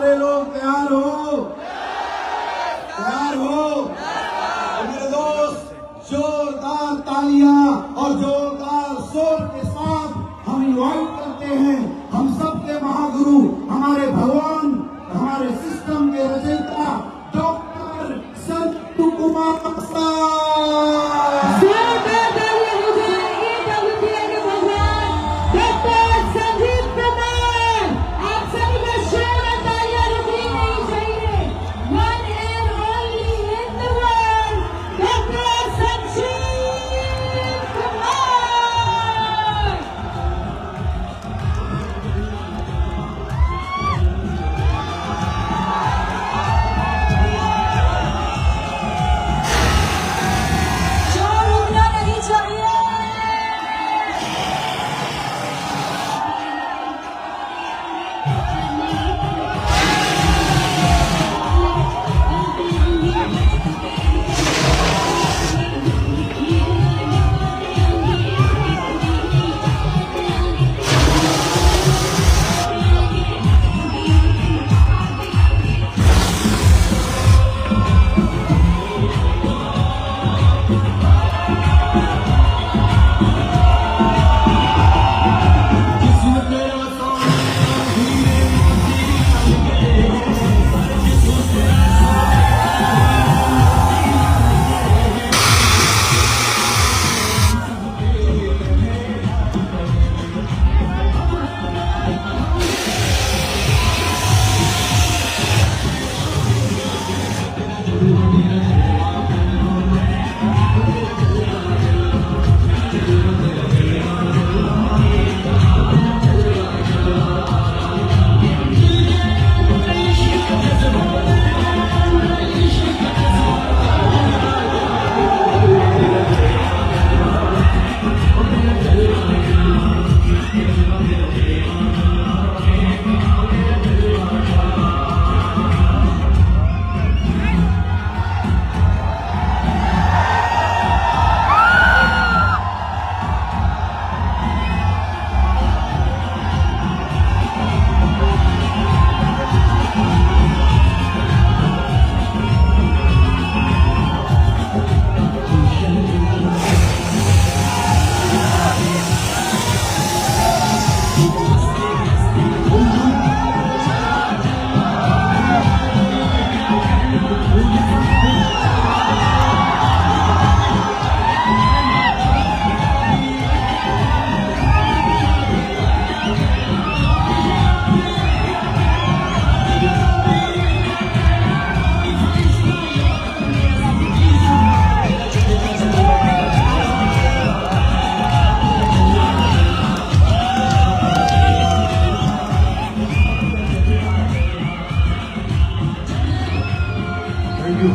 सारे लोग तैयार हो? तैयार हो? तो मेरे दोस्त, जोरदार तालियां और जोरदार शोर के साथ हम इनवाइट करते हैं हम सबके महागुरु, हमारे भगवान, हमारे सिस्टम के रचयिता डॉक्टर संतु कुमार साहब। Thank you.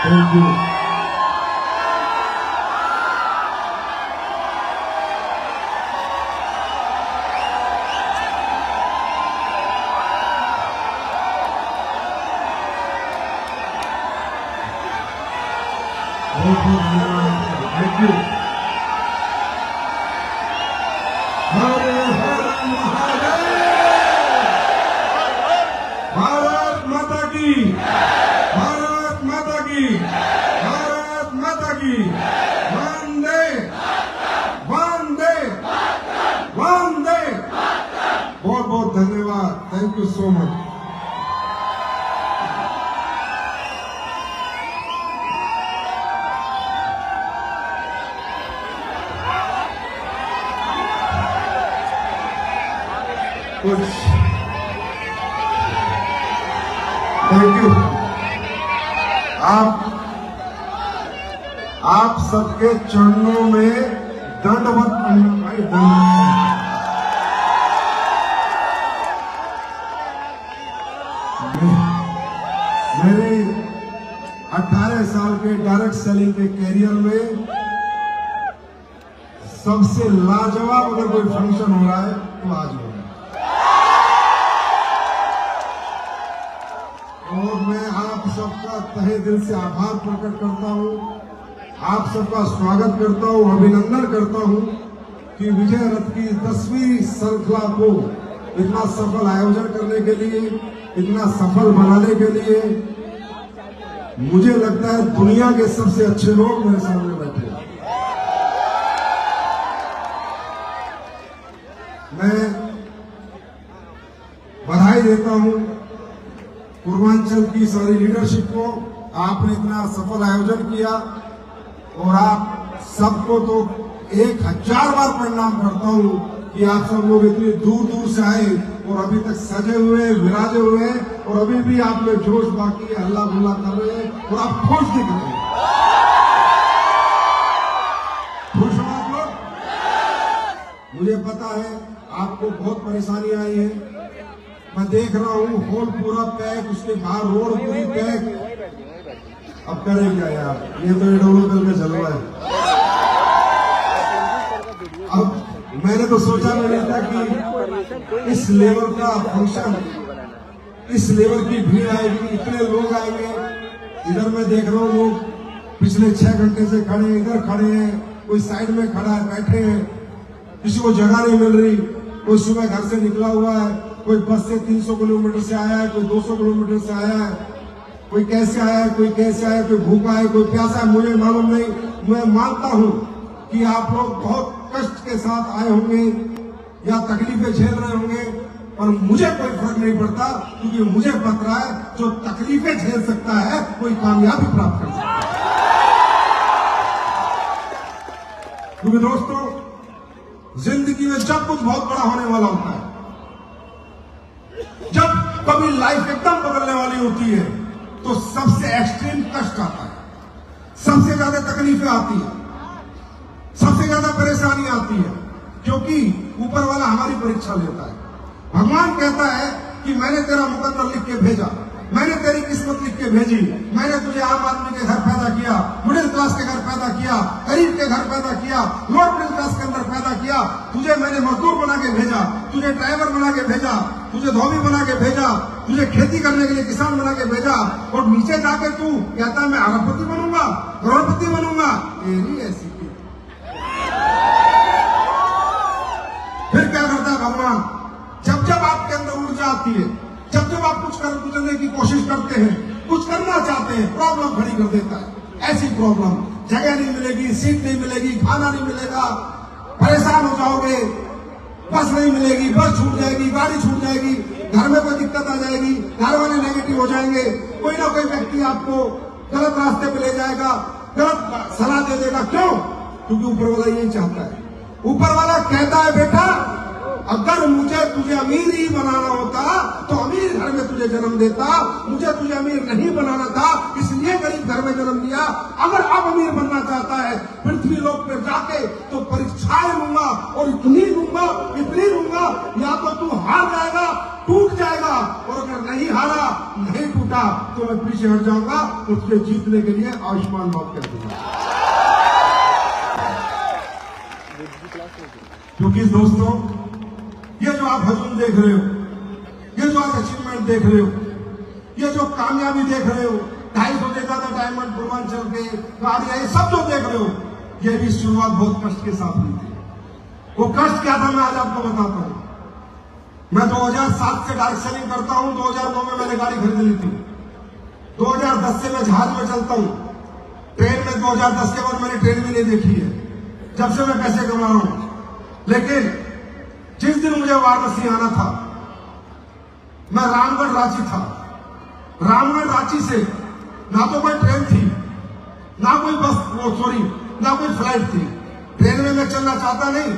Thank you. Bharat Mata की, भारत माता की, भारत माता की, वंदे वंदे वंदे। बहुत बहुत धन्यवाद। Thank you so much. Thank you. आप सबके चरणों में दंडवत प्रणाम भाई, दंडवत। मेरे 18 साल के डायरेक्ट सेलिंग के कैरियर में सबसे लाजवाब अगर कोई फंक्शन हो रहा है तो आज हो रहा है। और मैं आप सबका तहे दिल से आभार प्रकट करता हूँ, आप सबका स्वागत करता हूँ, अभिनंदन करता हूँ कि विजय रथ की 10वीं श्रृंखला को इतना सफल आयोजन करने के लिए, इतना सफल बनाने के लिए मुझे लगता है दुनिया के सबसे अच्छे लोग मेरे सामने बैठे हैं। मैं बधाई देता हूं पूर्वांचल की सारी लीडरशिप को, आपने इतना सफल आयोजन किया और आप सबको तो 1000 बार प्रणाम करता हूं कि आप सब लोग इतनी दूर दूर से आए और अभी तक सजे हुए, विराजे हुए और अभी भी आप में जोश बाकी है, हल्ला गुल्ला कर रहे हैं और आप खुश दिख रहे हैं। खुश हो आप लोग? मुझे पता है आपको बहुत परेशानी आई है, मैं देख रहा हूँ हॉल पूरा पैक, उसके बाहर रोड पूरी पैक। अब करें क्या यार, ये तो एडोलोकल में चल रहा है। अब मैंने तो सोचा नहीं था कि इस लेवल का फंक्शन, इस लेवल की भीड़ आएगी, इतने लोग आएंगे। इधर मैं देख रहा हूँ लोग पिछले 6 घंटे से खड़े हैं, इधर खड़े हैं, कोई साइड में खड़ा है, बैठे हैं, किसी को जगह नहीं मिल रही, कोई सुबह घर से निकला हुआ है, कोई बस से 300 किलोमीटर से आया है, कोई 200 किलोमीटर से आया है, कोई कैसे आया है, कोई कैसे आया है, कोई भूखा है, कोई प्यासा है, मुझे मालूम नहीं। मैं मानता हूँ कि आप लोग बहुत कष्ट के साथ आए होंगे या तकलीफें झेल रहे होंगे, पर मुझे कोई फर्क नहीं पड़ता, क्योंकि मुझे पता है जो तकलीफें झेल सकता है कोई कामयाबी प्राप्त कर सकता है। क्योंकि दोस्तों, जिंदगी में जब कुछ बहुत बड़ा होने वाला होता है, जब कभी लाइफ एकदम बदलने वाली होती है, तो सबसे एक्सट्रीम कष्ट आता है, सबसे ज्यादा तकलीफें आती है, सबसे ज्यादा परेशानी आती है, क्योंकि ऊपर वाला हमारी परीक्षा लेता है। भगवान कहता है कि मैंने तेरा मुकद्दर लिख के भेजा, मैंने तेरी किस्मत लिख के भेजी, मैंने तुझे आम आदमी के घर पैदा किया, मिडिल क्लास के घर पैदा किया, गरीब के घर पैदा किया, लोअर मिडिल क्लास के अंदर पैदा किया, तुझे मैंने मजदूर बना के भेजा, तुझे ड्राइवर बना के भेजा, तुझे धोबी बना के भेजा, तुझे खेती करने के लिए किसान बना के भेजा, और नीचे जाके तू कहता मैं अरबपति बनूंगा, करोड़पति बनूंगा। तेरी ऐसी फिर क्या करता है भगवान? जब जब आपके अंदर ऊर्जा आती है, जब जब आप कुछ करने की कोशिश करते हैं, कुछ करना चाहते हैं, प्रॉब्लम खड़ी कर देता है। ऐसी प्रॉब्लम, जगह नहीं मिलेगी, सीट नहीं मिलेगी, खाना नहीं मिलेगा, परेशान हो जाओगे, बस नहीं मिलेगी, बस छूट जाएगी, गाड़ी छूट जाएगी, घर में कोई दिक्कत आ जाएगी, घर वाले नेगेटिव हो जाएंगे, कोई ना कोई व्यक्ति आपको गलत रास्ते पे ले जाएगा, गलत सलाह दे देगा। क्यों? क्योंकि ऊपर वाला यही चाहता है। ऊपर वाला कहता है बेटा, अगर मुझे तुझे अमीर ही बनाना होता तो अमीर घर में तुझे जन्म देता, मुझे तुझे अमीर नहीं बनाना था, इसलिए गरीब घर में जन्म दिया। अगर अब अमीर बनना चाहता है पृथ्वी लोक पे जाके, तो परीक्षाएं लूंगा और इतनी लूंगा, या तो तू हार जाएगा, टूट जाएगा, और अगर नहीं हारा, नहीं टूटा, तो मैं पीछे हट जाऊंगा, उसके जीतने के लिए आयुष्मान मौत कर दूंगा। क्योंकि दोस्तों, ये जो आप हजूम देख रहे हो, ये जो आप अचीवमेंट देख रहे हो, ये जो कामयाबी देख रहे हो, 250 देखा था डायमंड पूर्वांचल के, गाड़ियां, ये सब जो देख रहे हो, ये भी शुरुआत बहुत कष्ट के साथ हुई थी। वो कष्ट क्या था मैं आज आपको बताता हूं। मैं 2007 से डायरेक्ट सेलिंग करता हूं, 2009 में मैंने गाड़ी खरीद ली थी, 2010 से मैं जहाज में चलता हूं, ट्रेन में 2010 के बाद मैंने ट्रेन भी नहीं देखी है, जब से मैं पैसे कमा रहा हूं। लेकिन जिस दिन मुझे वाराणसी आना था, मैं रामगढ़ रांची था, रामगढ़ रांची से ना तो कोई ट्रेन थी, ना कोई बस, ना कोई फ्लाइट थी। ट्रेन में मैं चलना चाहता नहीं,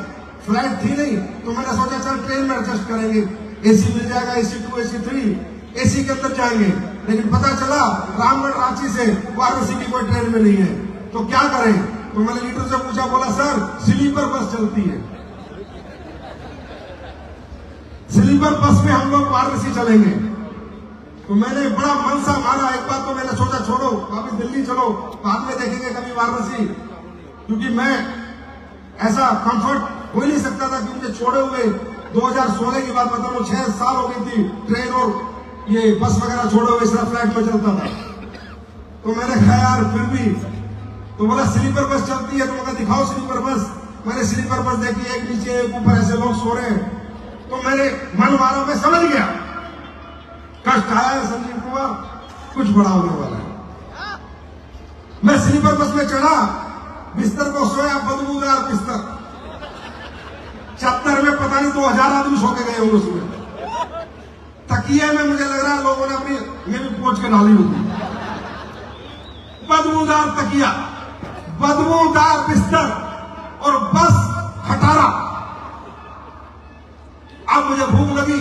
फ्लाइट थी नहीं, तो मैंने सोचा चल ट्रेन में एडजस्ट करेंगे, एसी मिल जाएगा, एसी 2, एसी 3, एसी के अंदर जाएंगे। लेकिन पता चला रामगढ़ रांची से वाराणसी की कोई ट्रेन में नहीं है, तो क्या करें? तो मैंने लीडर से पूछा, बोला सर स्लीपर बस चलती है, स्लीपर बस में हम लोग वाराणसी चलेंगे। तो मैंने बड़ा मन सा मारा, एक बार तो मैंने सोचा छोड़ो, अभी दिल्ली चलो, बाद में देखेंगे कभी वाराणसी, क्योंकि मैं ऐसा कंफर्ट हो ही नहीं सकता था कि मुझे छोड़े हुए 2016 की बात बता रहा हूं, 6 साल हो गई थी ट्रेन और ये बस वगैरह छोड़े हुए, सिर्फ फ्लाइट में चलता था। तो मैंने कहा यार फिर भी, तो बोला स्लीपर बस चलती है, तो मैंने दिखाओ स्लीपर बस। मैंने स्लीपर बस देखी, एक नीचे एक ऊपर ऐसे लोग सो रहे हैं। तो मैंने मन मारा, मैं समझ गया कष्ट आया है संजीव कुमार, कुछ बड़ा होने वाला है। मैं स्लीपर बस में चढ़ा, बिस्तर को सोया, बदबूदार बिस्तर, चद्दर में पता नहीं 2000 आदमी सो के गए होंगे उसमें। तकिए में मुझे लग रहा है लोगों ने अपनी ये भी पोंछ के डाली होगी। बदबूदार तकिया, बदबूदार बिस्तर और बस खटारा। अब मुझे भूख लगी,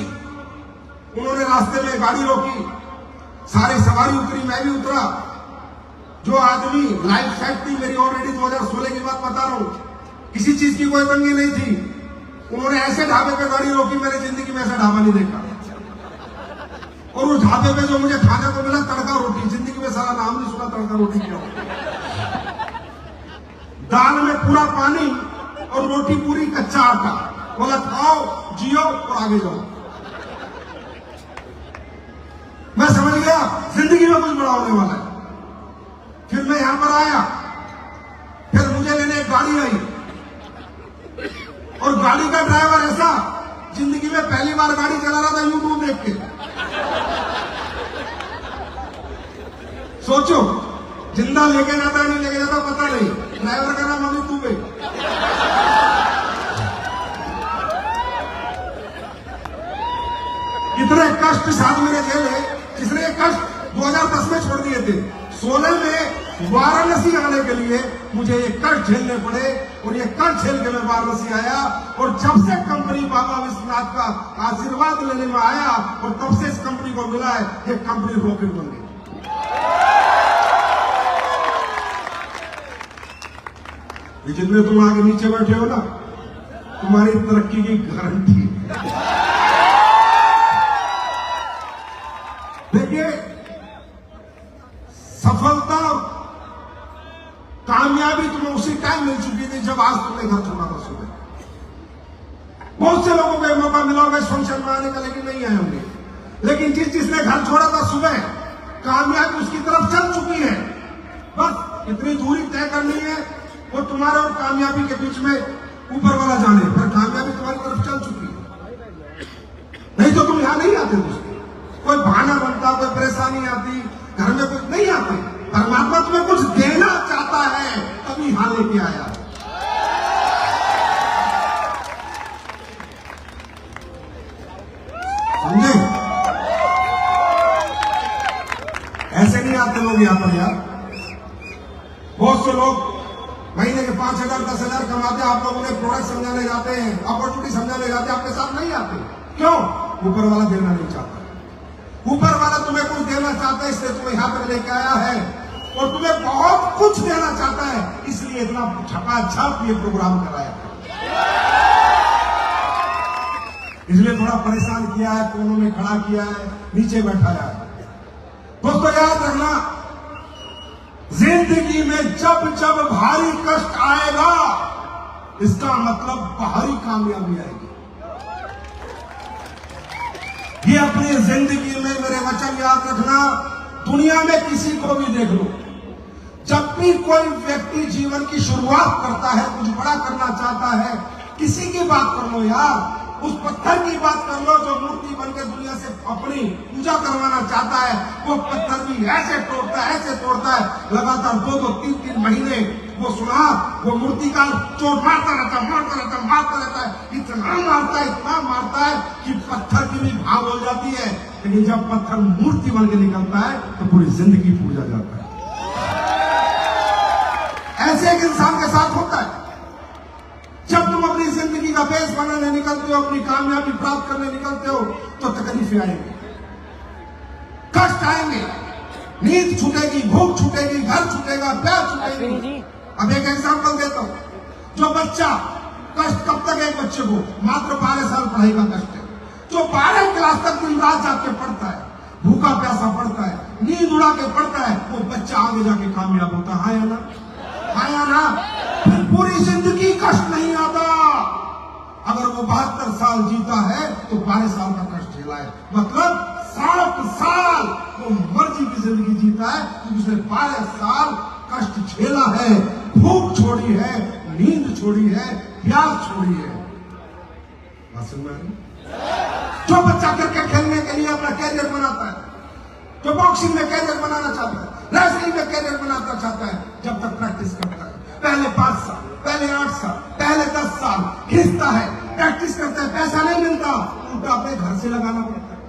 उन्होंने रास्ते में गाड़ी रोकी, सारी सवारी उतरी, मैं भी उतरा। जो आदमी लाइफ सेट थी मेरी ऑलरेडी 2016 की बात बता रहा हूं, किसी चीज की कोई तंगी नहीं थी। उन्होंने ऐसे ढाबे पे गाड़ी रोकी, मैंने जिंदगी में ऐसा ढाबा नहीं देखा। और उस ढाबे पे जो मुझे खाने को मिला तड़का रोटी, जिंदगी में सारा नाम नहीं सुना तड़का रोटी क्या होता। दाल में पूरा पानी और रोटी पूरी कच्चा आटा। बोला खाओ, जियो और आगे जाओ। मैं समझ गया जिंदगी में कुछ बड़ा होने वाला है। फिर मैं यहां पर आया, फिर मुझे लेने एक गाड़ी आई, और गाड़ी का ड्राइवर ऐसा, जिंदगी में पहली बार गाड़ी चला रहा था यूट्यूब देख के। सोचो, जिंदा लेके जाता नहीं लेके जाता पता नहीं, ड्राइवर का नाम अमित दुबे। इतने कष्ट साथ मेरे झेले, जिसने ये कष्ट 2010 में छोड़ दिए थे। 16 में वाराणसी आने के लिए मुझे ये कष्ट झेलने पड़े, और ये कष्ट झेल के मैं वाराणसी आया। और जब से कंपनी बाबा विश्वनाथ का आशीर्वाद लेने में आया, और तब से इस कंपनी को मिला है, ये कंपनी रॉकेट बन गई। जितने तुम आगे नीचे बैठे हो ना, तुम्हारी तरक्की की गारंटी। देखिए, सफलता कामयाबी तुम्हें उसी टाइम मिल चुकी थी जब आज तुमने घर छोड़ा था सुबह। बहुत से लोगों को मौका मिला होगा इस फंक्शन में आने का, लेकिन नहीं आए होंगे। लेकिन जिसने घर छोड़ा था सुबह, कामयाबी उसकी तरफ चल चुकी है। बस इतनी दूरी तय करनी है, वो तुम्हारे और कामयाबी के बीच में ऊपर वाला जाने, पर कामयाबी तुम्हारी तरफ चल चुकी है। नहीं तो तुम यहां नहीं आते। कोई बहाना बनता, कोई परेशानी आती, घर में कुछ नहीं आते। परमात्मा तुम्हें कुछ देना चाहता है, तभी यहां लेके आया। समझे? ऐसे नहीं आते लोग यहां पर यार। बहुत से लोग महीने के 5000 10,000 कमाते हैं। आप लोग उन्हें प्रोडक्ट समझाने जाते हैं, अपॉर्चुनिटी समझाने जाते हैं, आपके साथ नहीं आते। क्यों? ऊपर वाला देना नहीं चाहता। ऊपर वाला तुम्हें कुछ देना चाहता है, इसलिए तुम्हें यहां तक लेके आया है। और तुम्हें बहुत कुछ देना चाहता है, इसलिए इतना छपाछप ये प्रोग्राम कराया। इसलिए थोड़ा परेशान किया है, कोनों में खड़ा किया है, नीचे बैठाया है। दोस्तों याद रखना, जिंदगी में जब जब भारी कष्ट आएगा, इसका मतलब भारी कामयाबी आएगी। ये अपनी जिंदगी में मेरे वचन याद रखना। दुनिया में किसी को भी देख लो, जब भी कोई व्यक्ति जीवन की शुरुआत करता है, कुछ बड़ा करना चाहता है, किसी की बात कर लो यार, उस पत्थर की बात कर लो जो मूर्ति बनकर दुनिया से अपनी पूजा करवाना चाहता है। वो पत्थर भी ऐसे तोड़ता है, लगातार 2-2, 3-3 महीने वो सुना, वो मूर्तिकार चोट मारता रहता है, इतना मारता है कि पत्थर की भी भाव हो जाती है। लेकिन जब पत्थर मूर्ति बन के निकलता है तो पूरी जिंदगी पूजा जाता है। ऐसे एक इंसान के साथ होता है। जब तुम अपनी जिंदगी का बेस बनाने निकलते हो, अपनी कामयाबी प्राप्त करने निकलते हो, तो तकलीफें आएंगी, कष्ट आएंगे, नींद छूटेगी, भूख छूटेगी, घर छूटेगा, प्यार छूटेगी। अब एक एग्जांपल देता हूं। जो बच्चा, कष्ट कब तक है एक बच्चे को? मात्र 12 साल पढ़ाई का कष्ट है। जो 12 क्लास तक दिन रात जाके पढ़ता है, भूखा प्यासा पढ़ता है, नींद उड़ा के पढ़ता है, वो बच्चा आगे जाके कामयाब होता है। हाँ या ना? हाँ या ना? फिर पूरी जिंदगी कष्ट नहीं आता। अगर वो 72 साल जीता है तो 12 साल का कष्ट झेला है, मतलब 60 साल वो मर्जी की जिंदगी जीता है, क्योंकि उसने 12 साल कष्ट झेला है, भूख छोड़ी है, नींद छोड़ी है, प्यास छोड़ी है। बात सुन रहे हैं? जो बच्चा क्रिकेट खेलने के लिए अपना कैरियर बनाता है, जो बॉक्सिंग में कैरियर बनाना चाहता है, रेसलिंग में कैरियर बनाना चाहता है, जब तक प्रैक्टिस करता है, पहले 5 साल, पहले 8 साल, पहले 10 साल खींचता है, प्रैक्टिस करता है, पैसा नहीं मिलता, उल्टा अपने घर से लगाना पड़ता है।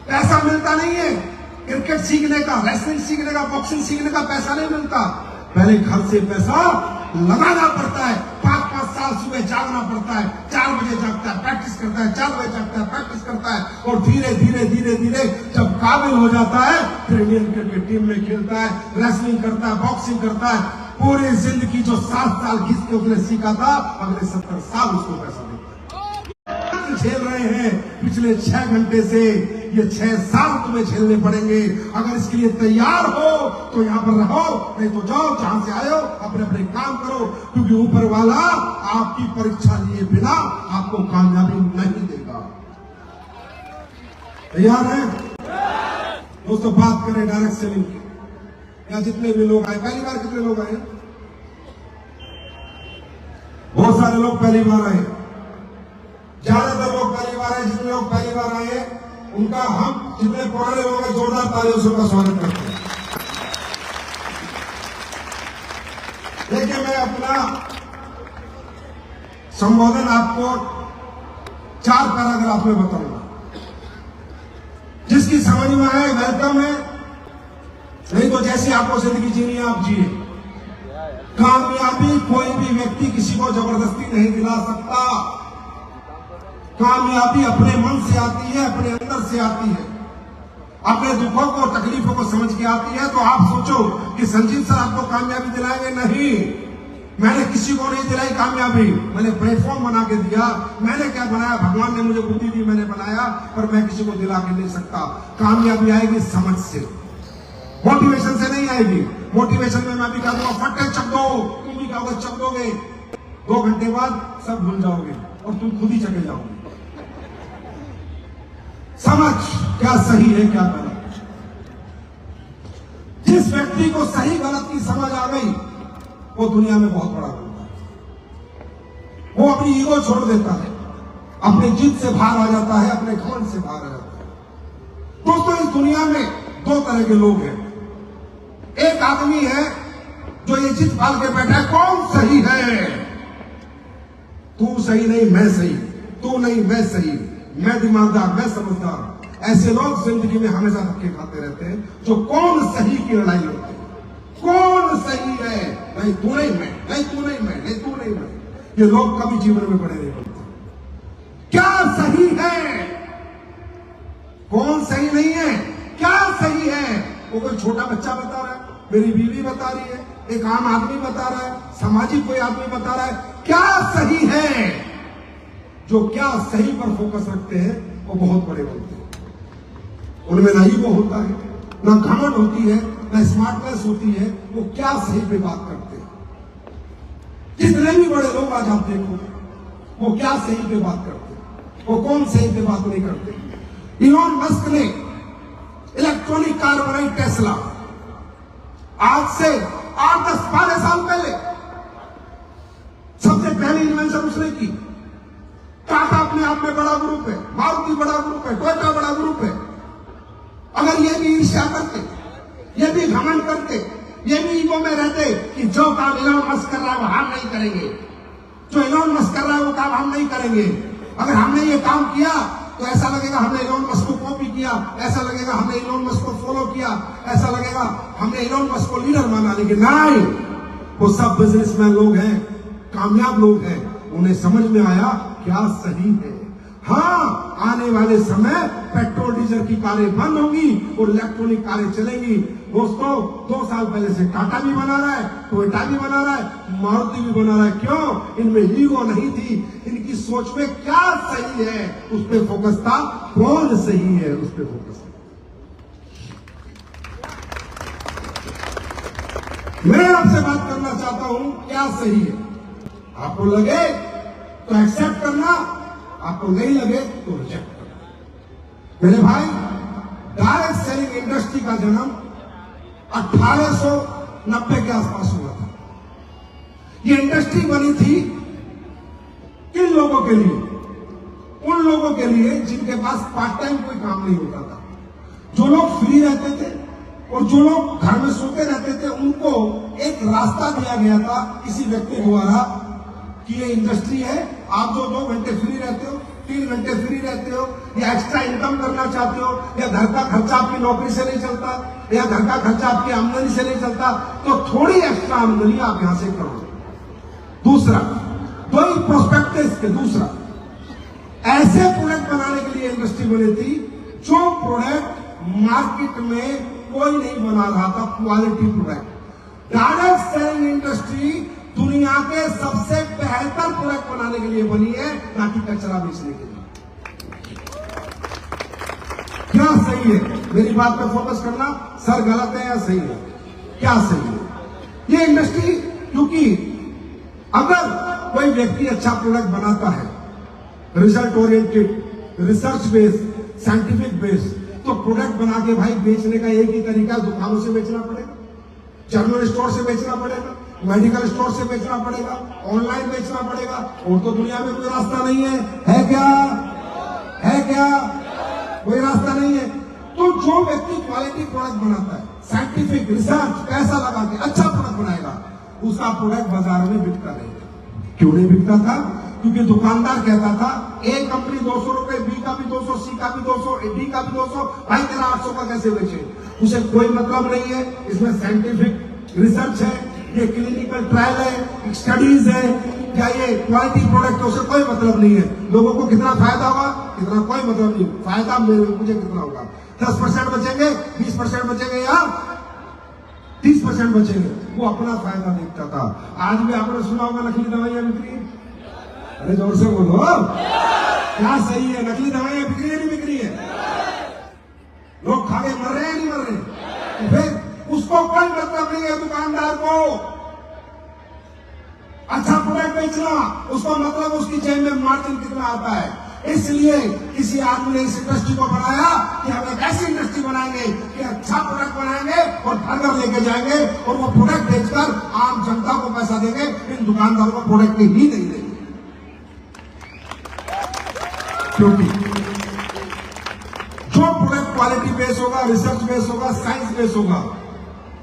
पैसा मिलता नहीं है क्रिकेट सीखने का, रेसलिंग सीखने का, बॉक्सिंग सीखने का पैसा नहीं मिलता, पहले घर से पैसा लगाना पड़ता है। 5-5 साल सुबह जागना पड़ता है, 4 बजे जागता है, प्रैक्टिस करता है, 4 बजे जागता है, प्रैक्टिस करता है, और धीरे धीरे धीरे धीरे जब काबिल हो जाता है फिर इंडियन क्रिकेट टीम में खेलता है, रेसलिंग करता है, बॉक्सिंग करता है। पूरी जिंदगी जो 7 साल घिस के उसने सीखा था, अगले 70 साल उसको पैसा देता है। झेल रहे हैं पिछले 6 घंटे से, ये 6 साल तुम्हें झेलने पड़ेंगे। अगर इसके लिए तैयार हो तो यहाँ पर रहो, नहीं तो जाओ जहां से आए हो, अपने अपने काम करो, क्योंकि ऊपर वाला आपकी परीक्षा लिए बिना आपको कामयाबी नहीं देगा। तैयार है दोस्तों? बात करें डायरेक्ट सेलिंग की। यहाँ जितने भी लोग आए, पहली बार कितने लोग आए? बहुत सारे लोग पहली बार आए, ज्यादातर लोग पहली बार आए। जितने लोग पहली बार आए उनका हम जितने पुराने लोग हैं जोरदार तालियों से उनका स्वागत करते हैं। देखिए, मैं अपना संबोधन आपको 4 पैराग्राफ में बताऊंगा। जिसकी समझ में आए वेलकम है, नहीं तो जैसी आपको जिंदगी जीनी है आप जिए। कामयाबी कोई भी व्यक्ति किसी को जबरदस्ती नहीं दिला सकता। कामयाबी अपने मन से आती है, अपने अंदर से आती है, अपने दुखों को, तकलीफों को समझ के आती है। तो आप सोचो कि संजीव सर आपको कामयाबी दिलाएंगे? नहीं, मैंने किसी को नहीं दिलाई कामयाबी, मैंने प्लेटफॉर्म बना के दिया। मैंने क्या बनाया? भगवान ने मुझे बुद्धि दी, मैंने बनाया, पर मैं किसी को दिला के नहीं सकता। कामयाबी आएगी समझ से, मोटिवेशन से नहीं आएगी। मोटिवेशन में मैं भी कह दूंगा फट्टे चक दो, तुम भी कहोगे चक दोगे, 2 घंटे बाद सब भूल जाओगे और तुम खुद ही चके जाओगे। समझ क्या सही है क्या गलत। जिस व्यक्ति को सही गलत की समझ आ गई वो दुनिया में बहुत बड़ा बनता है। वो अपनी ईगो छोड़ देता है, अपनी जिद से बाहर आ जाता है, अपने घमंड से बाहर आ जाता है। दोस्तों, इस दुनिया में 2 तरह के लोग हैं। एक आदमी है जो ये जिद पाल के बैठा है, कौन सही है? तू सही नहीं मैं सही, तू नहीं मैं सही, मैं दिमागदार, मैं समझदार। ऐसे लोग जिंदगी में हमेशा धक्के खाते रहते हैं, जो कौन सही की लड़ाई लड़ते हैं। कौन सही है? नहीं तू नहीं मैं, नहीं तू नहीं मैं, नहीं तू नहीं मैं। ये लोग कभी जीवन में बड़े नहीं बनते। क्या सही है, कौन सही नहीं है, क्या सही है? वो कोई छोटा बच्चा बता रहा है, मेरी बीवी बता रही है, एक आम आदमी बता रहा है, सामाजिक कोई आदमी बता रहा है। क्या सही है? जो क्या सही पर फोकस रखते हैं वो बहुत बड़े बनते हैं। उनमें ना ईगो होता है, ना घमंड होती है, ना स्मार्टनेस होती है। वो क्या सही पे बात करते हैं। जितने भी बड़े लोग आज आप देखो, वो क्या सही पे बात करते हैं, वो कौन सही पे बात नहीं करते। इलॉन मस्क ने इलेक्ट्रॉनिक कार बनाई टेस्ला, आज से 8-10-12 साल पहले सबसे पहली इन्वेंशन उसने की। टाटा अपने आप में बड़ा ग्रुप है, मारुति बड़ा ग्रुप है, टोयोटा बड़ा ग्रुप है। अगर ये भी ईर्ष्या करते, ये भी घमंड करते, ये भी ईगो में रहते कि जो काम इलॉन मस्क कर रहा है वो हम नहीं करेंगे, जो इलॉन मस्क कर रहा है वो काम हम नहीं करेंगे। अगर हमने ये काम किया तो ऐसा लगेगा हमने इलॉन मस्क को कॉपी किया, ऐसा लगेगा हमने इलॉन मस्क को फॉलो किया, ऐसा लगेगा हमने इलॉन मस्क को लीडर माना। लेकिन नहीं, वो सब बिजनेसमैन लोग हैं, कामयाब लोग हैं। उन्हें समझ में आया क्या सही है। हाँ, आने वाले समय पेट्रोल डीजल की कारें बंद होंगी और इलेक्ट्रॉनिक कारें चलेंगी। दोस्तों, 2 साल पहले से टाटा भी बना रहा है, टोयोटा भी बना रहा है, मारुति भी बना रहा है। क्यों? इनमें ईगो नहीं थी, इनकी सोच में क्या सही है उस पर फोकस था, कौन सही है उस पर फोकस था। मैं आपसे बात करना चाहता हूं, क्या सही है। आपको लगे तो एक्सेप्ट करना, आपको नहीं लगे तो रिजेक्ट करना। मेरे भाई, डायरेक्ट सेलिंग इंडस्ट्री का जन्म 1890 के आसपास हुआ था। ये इंडस्ट्री बनी थी किन लोगों के लिए? उन लोगों के लिए जिनके पास पार्ट टाइम कोई काम नहीं होता था, जो लोग फ्री रहते थे और जो लोग घर में सोते रहते थे, उनको एक रास्ता दिया गया था किसी व्यक्ति द्वारा कि ये इंडस्ट्री है, आप जो 2 घंटे फ्री रहते हो, 3 घंटे फ्री रहते हो, या एक्स्ट्रा इनकम करना चाहते हो, या घर का खर्चा आपकी नौकरी से नहीं चलता, या घर का खर्चा आपकी आमदनी से नहीं चलता, तो थोड़ी एक्स्ट्रा आमदनी आप यहां से करो। दूसरा, दो ही प्रोस्पेक्टिस के दूसरा, ऐसे प्रोडक्ट बनाने के लिए इंडस्ट्री बनी थी जो प्रोडक्ट मार्केट में कोई नहीं बना रहा था, quality product. Direct selling industry दुनिया के सबसे बेहतर प्रोडक्ट बनाने के लिए बनी है, ना कि कचरा बेचने के लिए। क्या सही है? मेरी बात पर फोकस करना, सर गलत है या सही है? क्या सही है? ये इंडस्ट्री, क्योंकि अगर कोई व्यक्ति अच्छा प्रोडक्ट बनाता है, result oriented, research based, scientific based, तो प्रोडक्ट बना के भाई बेचने का एक ही तरीका, दुकानों से बेचना पड़ेगा, जनरल स्टोर से बेचना पड़ेगा, मेडिकल स्टोर से बेचना पड़ेगा, ऑनलाइन बेचना पड़ेगा, और तो दुनिया में कोई रास्ता नहीं है। है क्या? है क्या? कोई रास्ता नहीं है। तो जो व्यक्ति क्वालिटी प्रोडक्ट बनाता है, साइंटिफिक रिसर्च पैसा लगा के अच्छा प्रोडक्ट बनाएगा, उसका प्रोडक्ट बाजार में बिकता रहेगा। क्यों नहीं बिकता था? क्योंकि दुकानदार कहता था ए कंपनी 200 रुपए, बी का भी 200, सी का भी 200, डी का भी 200, भाई तेरा 800 का कैसे बेचे? उसे कोई मतलब नहीं है। इसमें साइंटिफिक रिसर्च है, ये क्लिनिकल ट्रायल है, स्टडीज है, क्या ये क्वालिटी प्रोडक्ट है, उसे कोई मतलब नहीं है। लोगों को कितना फायदा होगा, कितना कोई मतलब नहीं। फायदा मुझे कितना होगा? 10% बचेंगे, 20% बचेंगे या 30% बचेंगे, वो अपना फायदा देखता था। आज भी आपने सुना होगा नकली दवाइयां बिक रही है। अरे जोर से बोलो, क्या सही है? नकली दवाइयां बिक रही है, नहीं बिक रही है? लोग खा के मर रहे हैं, नहीं मर रहे? तो फिर उसको कोई मतलब नहीं है दुकानदार को अच्छा प्रोडक्ट बेचना, उसका मतलब उसकी जेब में मार्जिन कितना आता है। इसलिए किसी आदमी ने इस इंडस्ट्री को बनाया कि हम एक ऐसी इंडस्ट्री बनाएंगे कि अच्छा प्रोडक्ट बनाएंगे और घर लेके जाएंगे, और वो प्रोडक्ट बेचकर आम जनता को पैसा देंगे, इन दुकानदारों को प्रोडक्ट ही नहीं देंगे। क्योंकि जो प्रोडक्ट क्वालिटी बेस होगा, रिसर्च बेस होगा, साइंस बेस होगा,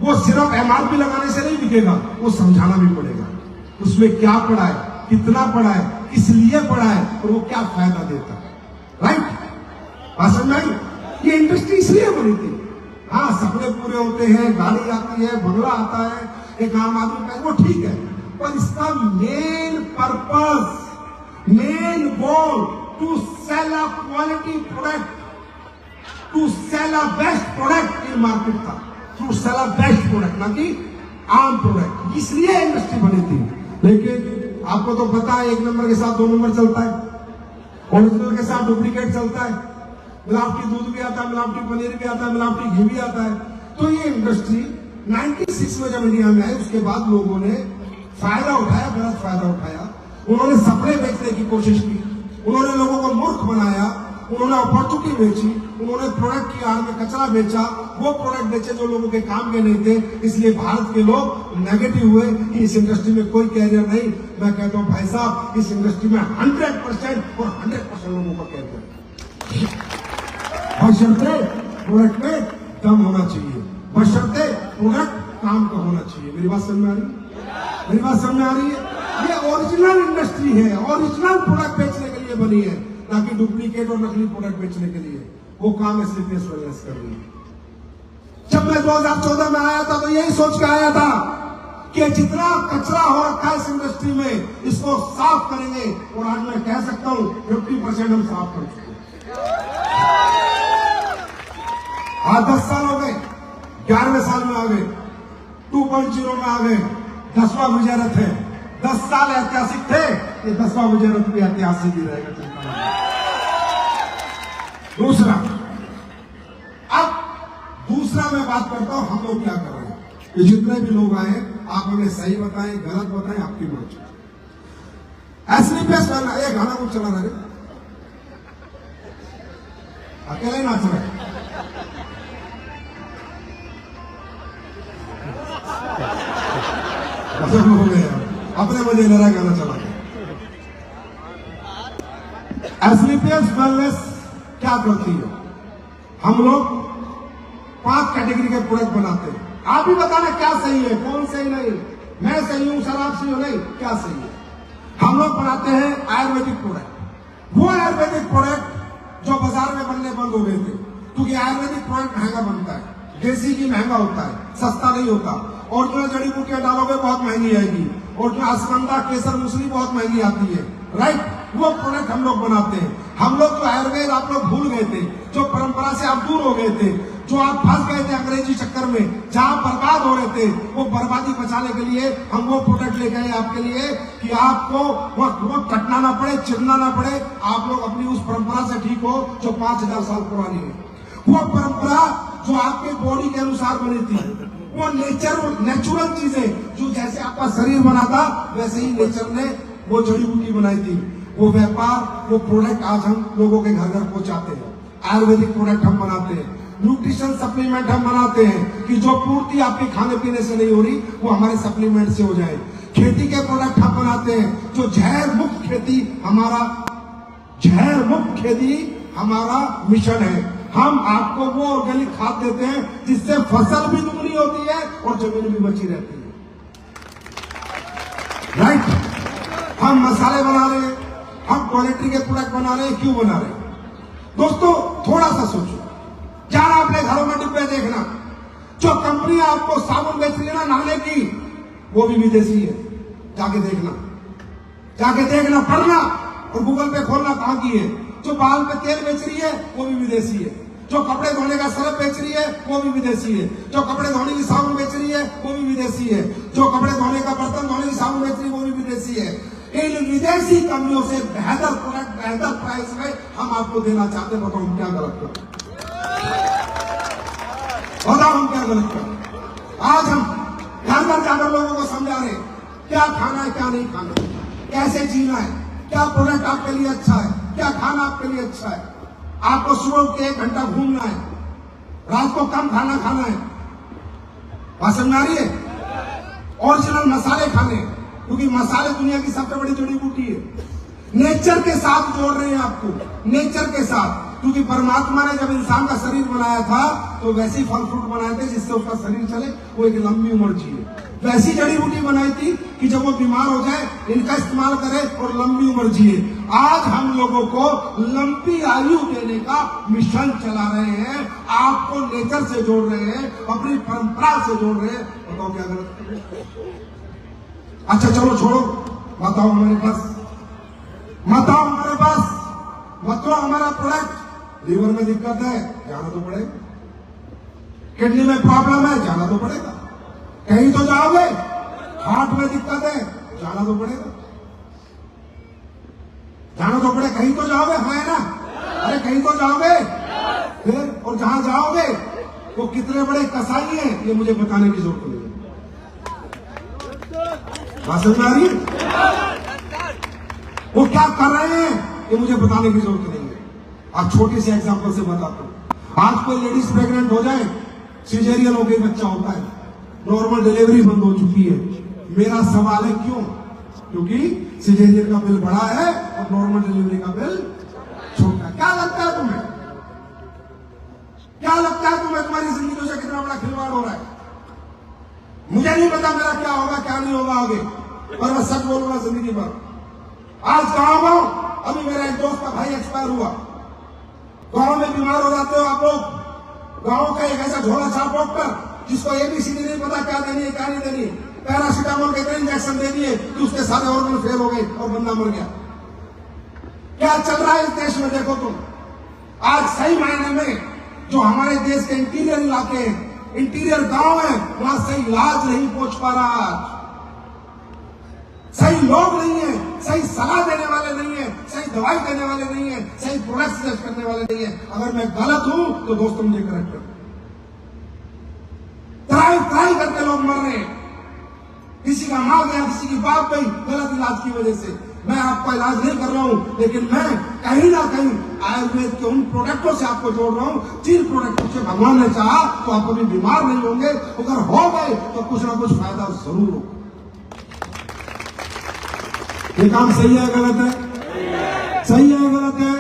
वो सिर्फ एमआरपी लगाने से नहीं बिकेगा, वो समझाना भी पड़ेगा उसमें क्या पड़ा है, कितना पड़ा है, किस लिए पड़ा है, और वो क्या फायदा देता है। राइट? समझ में आई? ये इंडस्ट्री इसलिए बनी थी। हाँ, सपने पूरे होते हैं, गाड़ी आती है, बंगला आता है, एक आम आदमी का, वो ठीक है, पर इसका main purpose, main goal to sell a quality product, to sell a best product in market था, to sell a best product, ना कि आम प्रोडक्ट। इसलिए इंडस्ट्री बनी थी। लेकिन आपको तो पता है, 1 नंबर के साथ 2 नंबर चलता है, ओरिजिनल के साथ डुप्लीकेट चलता है, मिलावटी दूध भी आता है, मिलावटी पनीर भी आता है, मिलावटी घी भी आता है। तो ये इंडस्ट्री 96 में जब इंडिया में आई, उसके बाद लोगों ने फायदा उठाया, गलत फायदा उठाया। उन्होंने सपने बेचने की कोशिश की, उन्होंने लोगों को मूर्ख बनाया, उन्होंने अपॉर्चुनिटी बेची, उन्होंने प्रोडक्ट की आड़ में कचरा बेचा, वो प्रोडक्ट बेचे जो लोगों के काम के नहीं थे। इसलिए भारत के लोग नेगेटिव हुए कि इस इंडस्ट्री में कोई कैरियर नहीं। मैं कहता हूं भाई साहब, इस इंडस्ट्री में 100% और 100% लोगों का कैरियर है। बशर्ते प्रोडक्ट में दम होना चाहिए, बशर्ते प्रोडक्ट काम का होना चाहिए। मेरी बात समझ में आ रही है? मेरी बात समझ में आ रही है? ये ओरिजिनल इंडस्ट्री है, ओरिजिनल प्रोडक्ट बेचने के लिए बनी है, ना कि डुप्लीकेट और नकली प्रोडक्ट बेचने के लिए। वो काम एसलीपीएस वेलनेस कर रही है। जब मैं 2014 में आया था तो यही सोच के आया था कि जितना कचरा हो रखा है इस इंडस्ट्री में, इसको साफ करेंगे, और आज मैं कह सकता हूं 50% हम साफ कर चुके हैं। आज 10 साल हो गए, 11वें साल में आ गए, 2.0 में आ गए, 10वां विजय रथ है। 10 साल ऐतिहासिक थे, ये 10वां विजय रथ भी ऐतिहासिक ही रहेगा, चिंता नहीं। दूसरा, अब दूसरा मैं बात करता हूं, हम लोग क्या कर रहे हैं। ये जितने भी लोग आए, आप हमें सही बताएं, गलत बताएं, आपकी मर्जी। एसलीपीएस वाला ये गाना कुछ चला रहे, अकेले नाच रहे, खत्म हो गया, अपने मजे ले रहा, गाना चला गया। एस्क्लेपियस वेलनेस क्या करती है? हम लोग 5 कैटेगरी के प्रोडक्ट बनाते हैं। आप ही बताना क्या सही है, कौन सही नहीं। मैं सही हूं, सर आप सही हो नहीं, क्या सही है? हम लोग बनाते हैं आयुर्वेदिक प्रोडक्ट। वो आयुर्वेदिक प्रोडक्ट जो बाजार में बनने बंद हो गए थे, क्योंकि आयुर्वेदिक प्रोडक्ट महंगा बनता है, देसी की महंगा होता है, सस्ता नहीं होता। और जो जड़ी बूटियां डालोगे बहुत महंगी आएगी, और जो अश्वगंधा केसर मूसली बहुत महंगी आती है, राइट? वो प्रोडक्ट हम लोग बनाते हैं। हम लोग जो आयुर्वेद आप लोग भूल गए थे, जो परंपरा से आप दूर हो गए थे, जो आप फंस गए थे अंग्रेजी चक्कर में, जहां बर्बाद हो रहे थे, वो बर्बादी बचाने के लिए हम वो प्रोडक्ट लेके आए आपके लिए कि आपको वो कटना ना पड़े, चिरना ना पड़े, आप लोग अपनी उस परंपरा से ठीक हो जो 5000 साल पुरानी है। वो परंपरा जो आपके बॉडी के अनुसार बनी थी, वो नेचुरल चीजें, जो जैसे आपका शरीर बना था वैसे ही नेचर ने वो जड़ी बूटी बनाई थी। वो व्यापार, वो प्रोडक्ट आज हम लोगों के घर घर पहुंचाते हैं। आयुर्वेदिक प्रोडक्ट हम बनाते हैं, न्यूट्रिशन सप्लीमेंट हम बनाते हैं कि जो पूर्ति आपके खाने पीने से नहीं हो रही वो हमारे सप्लीमेंट से हो जाए। खेती के प्रोडक्ट हम बनाते हैं, जो जहर मुक्त खेती हमारा मिशन है। हम आपको वो ऑर्गेनिक खाद देते हैं जिससे फसल भी दुगनी होती है और जमीन भी बची रहती है, राइट? हम मसाले बना रहे हैं, हम क्वालिटी के प्रोडक्ट बना रहे हैं। क्यों बना रहे हैं दोस्तों? थोड़ा सा सोचो, जाना अपने घरों में डिब्बे देखना, जो कंपनी आपको साबुन बेच रही है ना नहाने की, वो भी विदेशी है। जाके देखना, पढ़ना और गूगल पे खोलना कहां की है। जो बाल पे तेल बेच रही है वो भी विदेशी है। जो कपड़े धोने का सरफ बेच रही है वो भी विदेशी है। जो कपड़े धोने की साबुन बेच रही है वो भी विदेशी है। जो कपड़े धोने का बर्तन धोने की साबुन बेच रही है वो भी विदेशी है। इन विदेशी कंपनियों से बेहतर प्रोडक्ट बेहतर प्राइस में हम आपको देना चाहते हैं। बताओ हम क्या गलत कर, बताओ हम क्या गलत कर। आज हम घर घर जाकर लोगों को समझा रहे हैं क्या खाना है, क्या नहीं खाना, कैसे जीना है, क्या प्रोडक्ट आपके लिए अच्छा है, क्या खाना आपके लिए अच्छा है। आपको सुबह उठ के 1 घंटा घूमना है, रात को कम खाना खाना है, बात समझ आ रही है? ओरिजिनल मसाले खाने, क्योंकि मसाले दुनिया की सबसे बड़ी जड़ी बूटी है। नेचर के साथ जोड़ रहे हैं आपको, नेचर के साथ, क्योंकि परमात्मा ने जब इंसान का शरीर बनाया था तो वैसी फल फ्रूट बनाए थे जिससे उसका शरीर चले, वो एक लंबी उम्र जिए। वैसी जड़ी बूटी बनाई थी कि जब वो बीमार हो जाए इनका इस्तेमाल करे और लंबी उम्र जिए। आज हम लोगों को लंबी आयु देने का मिशन चला रहे हैं, आपको नेचर से जोड़ रहे हैं, अपनी परंपरा से जोड़ रहे हैं। बताओ क्या गलत? अच्छा चलो छोड़ो, बताओ हमारे पास, मतलब हमारा प्रोडक्ट, लीवर में दिक्कत है जाना तो पड़ेगा, किडनी में प्रॉब्लम है जाना तो पड़ेगा, कहीं तो जाओगे, हार्ट में दिक्कत है जाना तो पड़ेगा, कहीं तो जाओगे, है ना? अरे कहीं तो जाओगे फिर, और जहां जाओगे वो कितने बड़े कसाई हैं ये मुझे बताने की जरूरत नहीं है। बात समझ आ रही है? वो क्या कर रहे हैं ये मुझे बताने की जरूरत नहीं है। आप छोटे से एग्जांपल से बताता हूं। आज कोई लेडीज प्रेग्नेंट हो जाए, सिजेरियन हो गई, बच्चा होता है, नॉर्मल डिलीवरी बंद हो चुकी है, मेरा सवाल है क्यों? क्योंकि सिजेरियन का बिल बड़ा है और नॉर्मल डिलीवरी का बिल छोटा है। क्या लगता है तुम्हें? तुम्हारी जिंदगी से कितना बड़ा खिलवाड़ हो रहा है? मुझे नहीं पता मेरा क्या होगा क्या नहीं होगा आगे, पर मैं सच बोलूंगा जिंदगी भर। आज गांव अभी मेरा एक दोस्त का भाई एक्सपायर हुआ। गांव में बीमार हो जाते हो आप लोग, गांव का एक ऐसा झोला छाप डॉक्टर जिसको एबीसीडी नहीं पता क्या देनी है क्या नहीं देनी, पैरासीटामोल के इंजेक्शन दे दिए कि उसके सारे ऑर्गन फेल हो गए और बंदा मर गया। क्या चल रहा है इस देश में देखो तुम। आज सही मायने में जो हमारे देश के इंटीरियर इलाके हैं, इंटीरियर गांव है, वहां सही इलाज नहीं पहुंच पा रहा, सही लोग नहीं है, सही सलाह देने वाले नहीं है, सही दवाई देने वाले नहीं है, सही प्रोडक्ट सजेस्ट करने वाले नहीं है। अगर मैं गलत हूं तो दोस्तों मुझे करेक्ट करो। ट्राई करके लोग मर रहे हैं, किसी का माँ गया, किसी की बाप गई गलत इलाज की वजह से। मैं आपका इलाज नहीं कर रहा हूं, लेकिन मैं कहीं ना कहीं आयुर्वेद के उन प्रोडक्टों से आपको जोड़ रहा हूं जिन प्रोडक्टों से भगवान ने चाहा तो आप कभी बीमार नहीं होंगे, अगर हो गए तो कुछ ना कुछ फायदा जरूर होगा। ये काम सही है गलत है? सही है गलत है?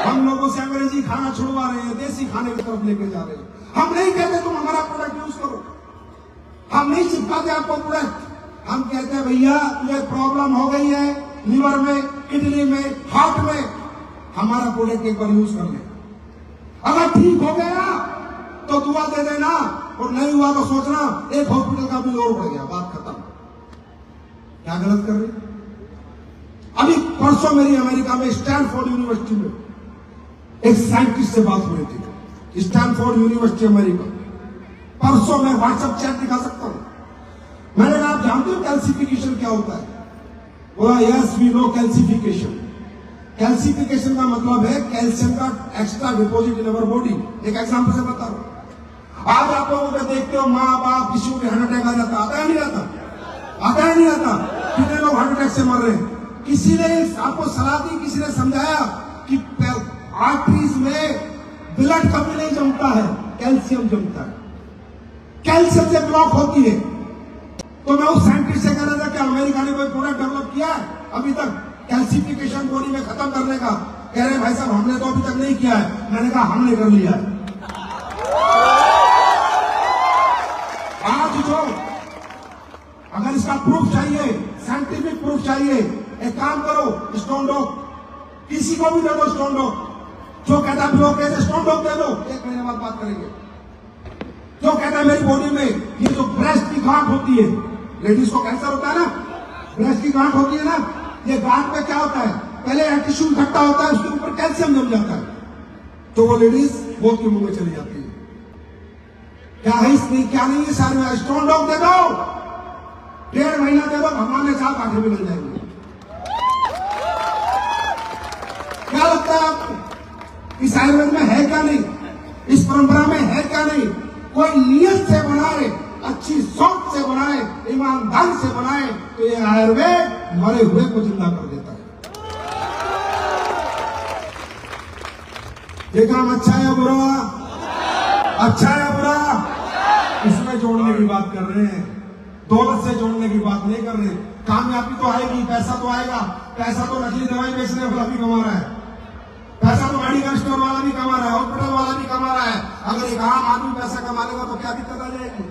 हम लोगों से अंग्रेजी खाना छुड़वा रहे हैं, देसी खाने की तरफ लेके जा रहे हैं। हम नहीं कहते तुम हमारा प्रोडक्ट यूज करो, हम नहीं चिपकाते आपको प्रोडक्ट। हम कहते हैं भैया तुझे प्रॉब्लम हो गई है लीवर में, किडनी में, हार्ट में, हमारा प्रोडक्ट एक बार यूज कर ले। अगर ठीक हो गया तो दुआ दे देना, और नहीं हुआ तो सोचना एक हॉस्पिटल का बिल और बढ़ गया, बात खत्म। क्या गलत कर रहे? अभी परसों मेरी अमेरिका में स्टैनफोर्ड यूनिवर्सिटी में एक साइंटिस्ट से बात हुई थी, स्टैनफोर्ड यूनिवर्सिटी अमेरिका। परसों मैं व्हाट्सएप चैट दिखा सकता हूं। मैंने कहा आप जानते हो कैल्सिफिकेशन क्या होता है? बोला yes we know calcification. Calcification का मतलब है कैल्शियम का extra deposit in our body. एक एग्जांपल से बता रहा हूं। आज आप लोगों को देखते हो माँ बाप किसी को हार्ट अटैक आ जाता, आता है नहीं आता? आता है नहीं आता? कितने लोग हार्ट अटैक से मर रहे हैं? किसी ने आपको सलाह दी, किसी ने समझाया कि आर्टरीज में ब्लड कभी नहीं जमता है, कैल्शियम जमता है, कैल्शियम से ब्लॉक होती है। तो मैं उस साइंटिस्ट से कह रहा था कि अमेरिका ने कोई प्रोडक्ट डेवलप किया है अभी तक कैल्सिफिकेशन बॉडी में खत्म करने का? कह रहे भाई साहब हमने तो अभी तक नहीं किया है। मैंने कहा हमने कर लिया है। आज जो अगर इसका प्रूफ चाहिए, साइंटिफिक प्रूफ चाहिए, एक काम करो स्टोन डॉग किसी को भी दे दो, स्टोन डॉग जो कहता है ब्लॉक है स्टोन डॉग दे दो, 1 महीने बाद बात करेंगे। जो कहता है मेरी बॉडी में ये जो ब्रेस्ट की गांठ होती है, लेडीज को कैंसर होता है ना, ब्रेस्ट की गांठ होती है ना, ये गांठ में क्या होता है, पहले टिश्यू इकट्ठा होता है, उसके ऊपर कैल्शियम जम जाता है, तो वो लेडीज मौत के मुंह में चली जाती है। क्या है इसमें, क्या नहीं है सारे में? स्टोन डॉग दे दो, 1.5 महीना दे दो, भगवान ने 4 गांठें भी मिल जाएंगी। क्या लगता है आपको इस आयुर्वेद में है क्या नहीं, इस परंपरा में है क्या नहीं? कोई नियत से बनाए, अच्छी सोच से बनाए, ईमानदारी से बनाए, तो ये आयुर्वेद मरे हुए को जिंदा कर देता है। ये काम अच्छा है या बुरा? अच्छा है या बुरा? इसमें जोड़ने की बात कर रहे हैं, दौलत से जोड़ने की बात नहीं कर रहे। कामयाबी तो आएगी, पैसा तो आएगा। पैसा तो नकली दवाई बेचने वाला भी कमा रहा है, पैसा तो मेडिकल स्टोर वाला भी कमा रहा है, हॉस्पिटल वाला भी कमा रहा है। अगर एक आम आदमी पैसा कमा लेगा तो क्या दिक्कत आ जाएगी?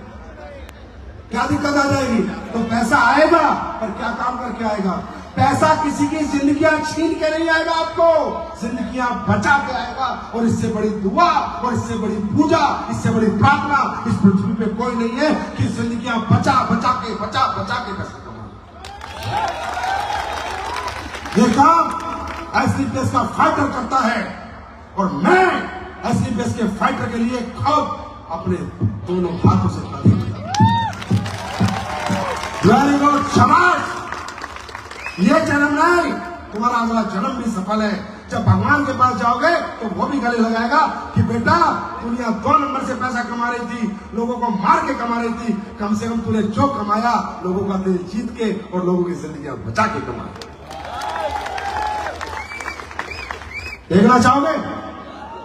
क्या दिक्कत आ जाएगी? तो पैसा आएगा, पर क्या काम करके आएगा? पैसा किसी की जिंदगियां छीन के नहीं आएगा, आपको जिंदगियां बचा के आएगा। और इससे बड़ी दुआ और इससे बड़ी पूजा, इससे बड़ी प्रार्थना इस पृथ्वी पे कोई नहीं है कि जिंदगियां बचा बचा के पैसा कमा। ये काम एसलीपीएस का फाइटर करता है, और मैं एसलीपीएस के फाइटर के लिए खुद अपने दोनों हाथों से ताली बजाता हूं। वेरी गुड, शाबाश। ये जन्म नहीं, तुम्हारा अगला जन्म भी सफल है। जब भगवान के पास जाओगे तो वो भी गले लगाएगा कि बेटा दुनिया 2 नंबर से पैसा कमा रही थी, लोगों को मार के कमा रही थी, कम से कम तूने जो कमाया लोगों का दिल जीत के और लोगों की जिंदगी बचा के कमाया। देखना चाहोगे?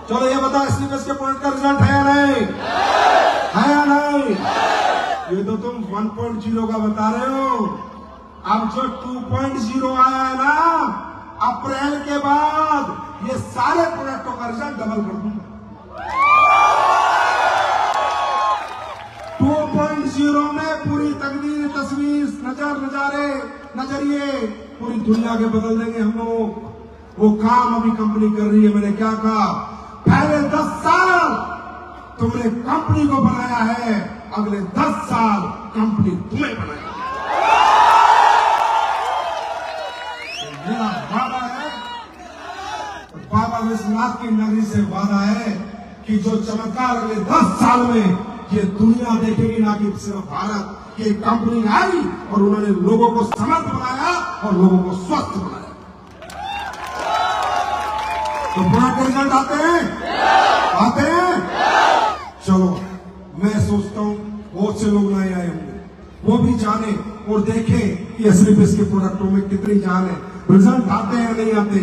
चलो ये बताओ एसलीपीएस के पॉइंट का रिजल्ट है या नहीं? है या नहीं? ये तो तुम 1.0 का बता रहे हो। अब जो 2.0 आया है ना, अप्रैल के बाद ये सारे प्रोडक्टों का रिजल्ट डबल कर दूंगा। 2.0 में पूरी तकदीर, तस्वीर, नजरिए पूरी दुनिया के बदल देंगे हम लोग। वो काम अभी कंपनी कर रही है। मैंने क्या कहा? पहले 10 साल तुमने कंपनी को बनाया है, अगले 10 साल कंपनी तुम्हें बनाएगी। मेरा वादा है, बाबा विश्वनाथ की नगरी से वादा है कि जो चमत्कार अगले 10 साल में ये दुनिया देखेगी, ना कि सिर्फ भारत। ये कंपनी आई और उन्होंने लोगों को समर्थ बनाया और लोगों को स्वस्थ बनाया। तो प्रोडक्ट के रिजल्ट आते हैं। चलो मैं सोचता हूं बहुत से लोग नए आए होंगे, वो भी जाने और देखें कि एसलीपीएस के प्रोडक्टों में कितनी जान है। रिजल्ट आते हैं नहीं आते?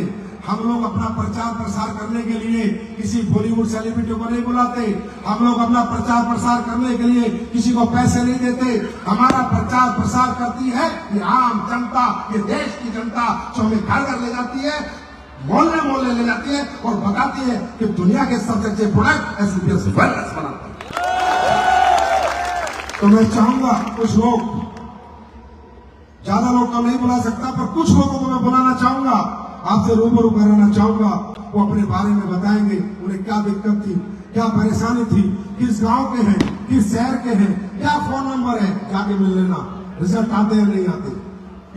हम लोग अपना प्रचार प्रसार करने के लिए किसी बॉलीवुड सेलिब्रिटी को नहीं बुलाते। हम लोग अपना प्रचार प्रसार करने के लिए किसी को पैसे नहीं देते। हमारा प्रचार प्रसार करती है ये आम जनता, ये देश की जनता, जो हमें घर घर ले जाती है, मोहल्ले मोहल्ले ले जाती है और बताती है कि दुनिया के सबसे अच्छे प्रोडक्ट एसलीपीएस वेलनेस बनाते हैं। तो मैं चाहूंगा कुछ लोग, ज्यादा लोग तो नहीं बुला सकता, पर कुछ लोगों को मैं बुलाना चाहूंगा, आपसे रूबरू कराना चाहूंगा। वो अपने बारे में बताएंगे, उन्हें क्या दिक्कत थी, क्या परेशानी थी, किस गांव के हैं, किस शहर के हैं, क्या फोन नंबर है, जाके मिल लेना, रिजल्ट आते हैं नहीं आते,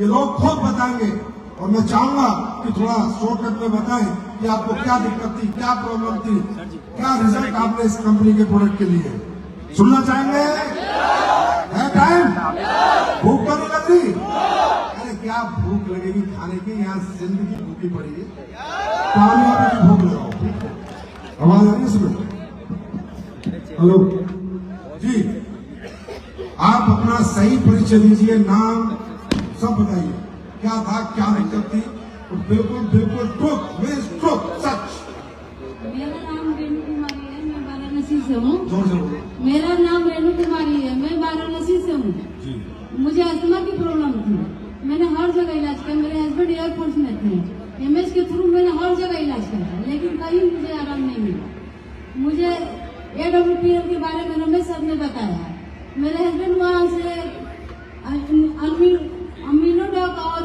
ये लोग खुद बताएंगे। और मैं चाहूंगा कि थोड़ा शॉर्टकट में बताएं कि आपको क्या दिक्कत थी, क्या प्रॉब्लम थी, क्या रिजल्ट आपने इस कंपनी के प्रोडक्ट के लिए। सुनना चाहेंगे? है टाइम? भूख तो नहीं लग रही? अरे क्या भूख लगेगी खाने की, यहाँ जिंदगी भूखी पड़ी है, कामयाबी की भूख लगाओ। ठीक है, आवाज आ रही है इसमें? हेलो जी, आप अपना सही परिचय दीजिए, नाम सब बताइए, क्या था, क्या दिक्कत थी, तो बिल्कुल बिल्कुल ट्रुथ, सच। मेरा नाम रेणु कुमारी है, मैं वाराणसी से हूँ। जोर से बोलो। मेरा नाम रेणु कुमारी है, मैं वाराणसी से हूँ। मुझे अस्थमा की प्रॉब्लम थी, मैंने हर जगह इलाज किया। मेरे हस्बैंड एयरफोर्स में थे, एमएस के थ्रू मैंने हर जगह इलाज किया, लेकिन कहीं मुझे आराम नहीं मिला। मुझे AWPL के बारे में रमेश सर ने बताया। मेरे हस्बैंड वहाँ से अमीनोडॉक और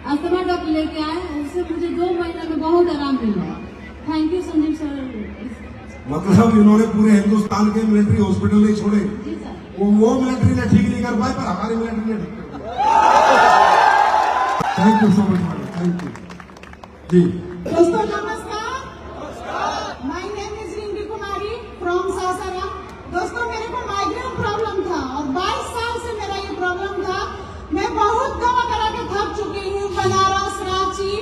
अस्थमा डॉक लेके आए, उससे मुझे 2 महीने में बहुत आराम मिला। Thank you Sanjeev sir. मतलब इन्होंने पूरे हिंदुस्तान के मिलिट्री हॉस्पिटल नहीं छोड़े। जी सर। वो मिलिट्री ने ठीक नहीं कर पाए, पर हमारी मिलिट्री ने ठीक कर दिया। Thank you so much, thank you जी। दोस्तों नमस्कार, my name is Rinki Kumari from Sasaram. दोस्तों मेरे को माइग्रेन प्रॉब्लम था और 22 साल से मेरा ये प्रॉब्लम था। मैं बहुत दवा करा के थक चुकी हूँ। बनारस, रांची,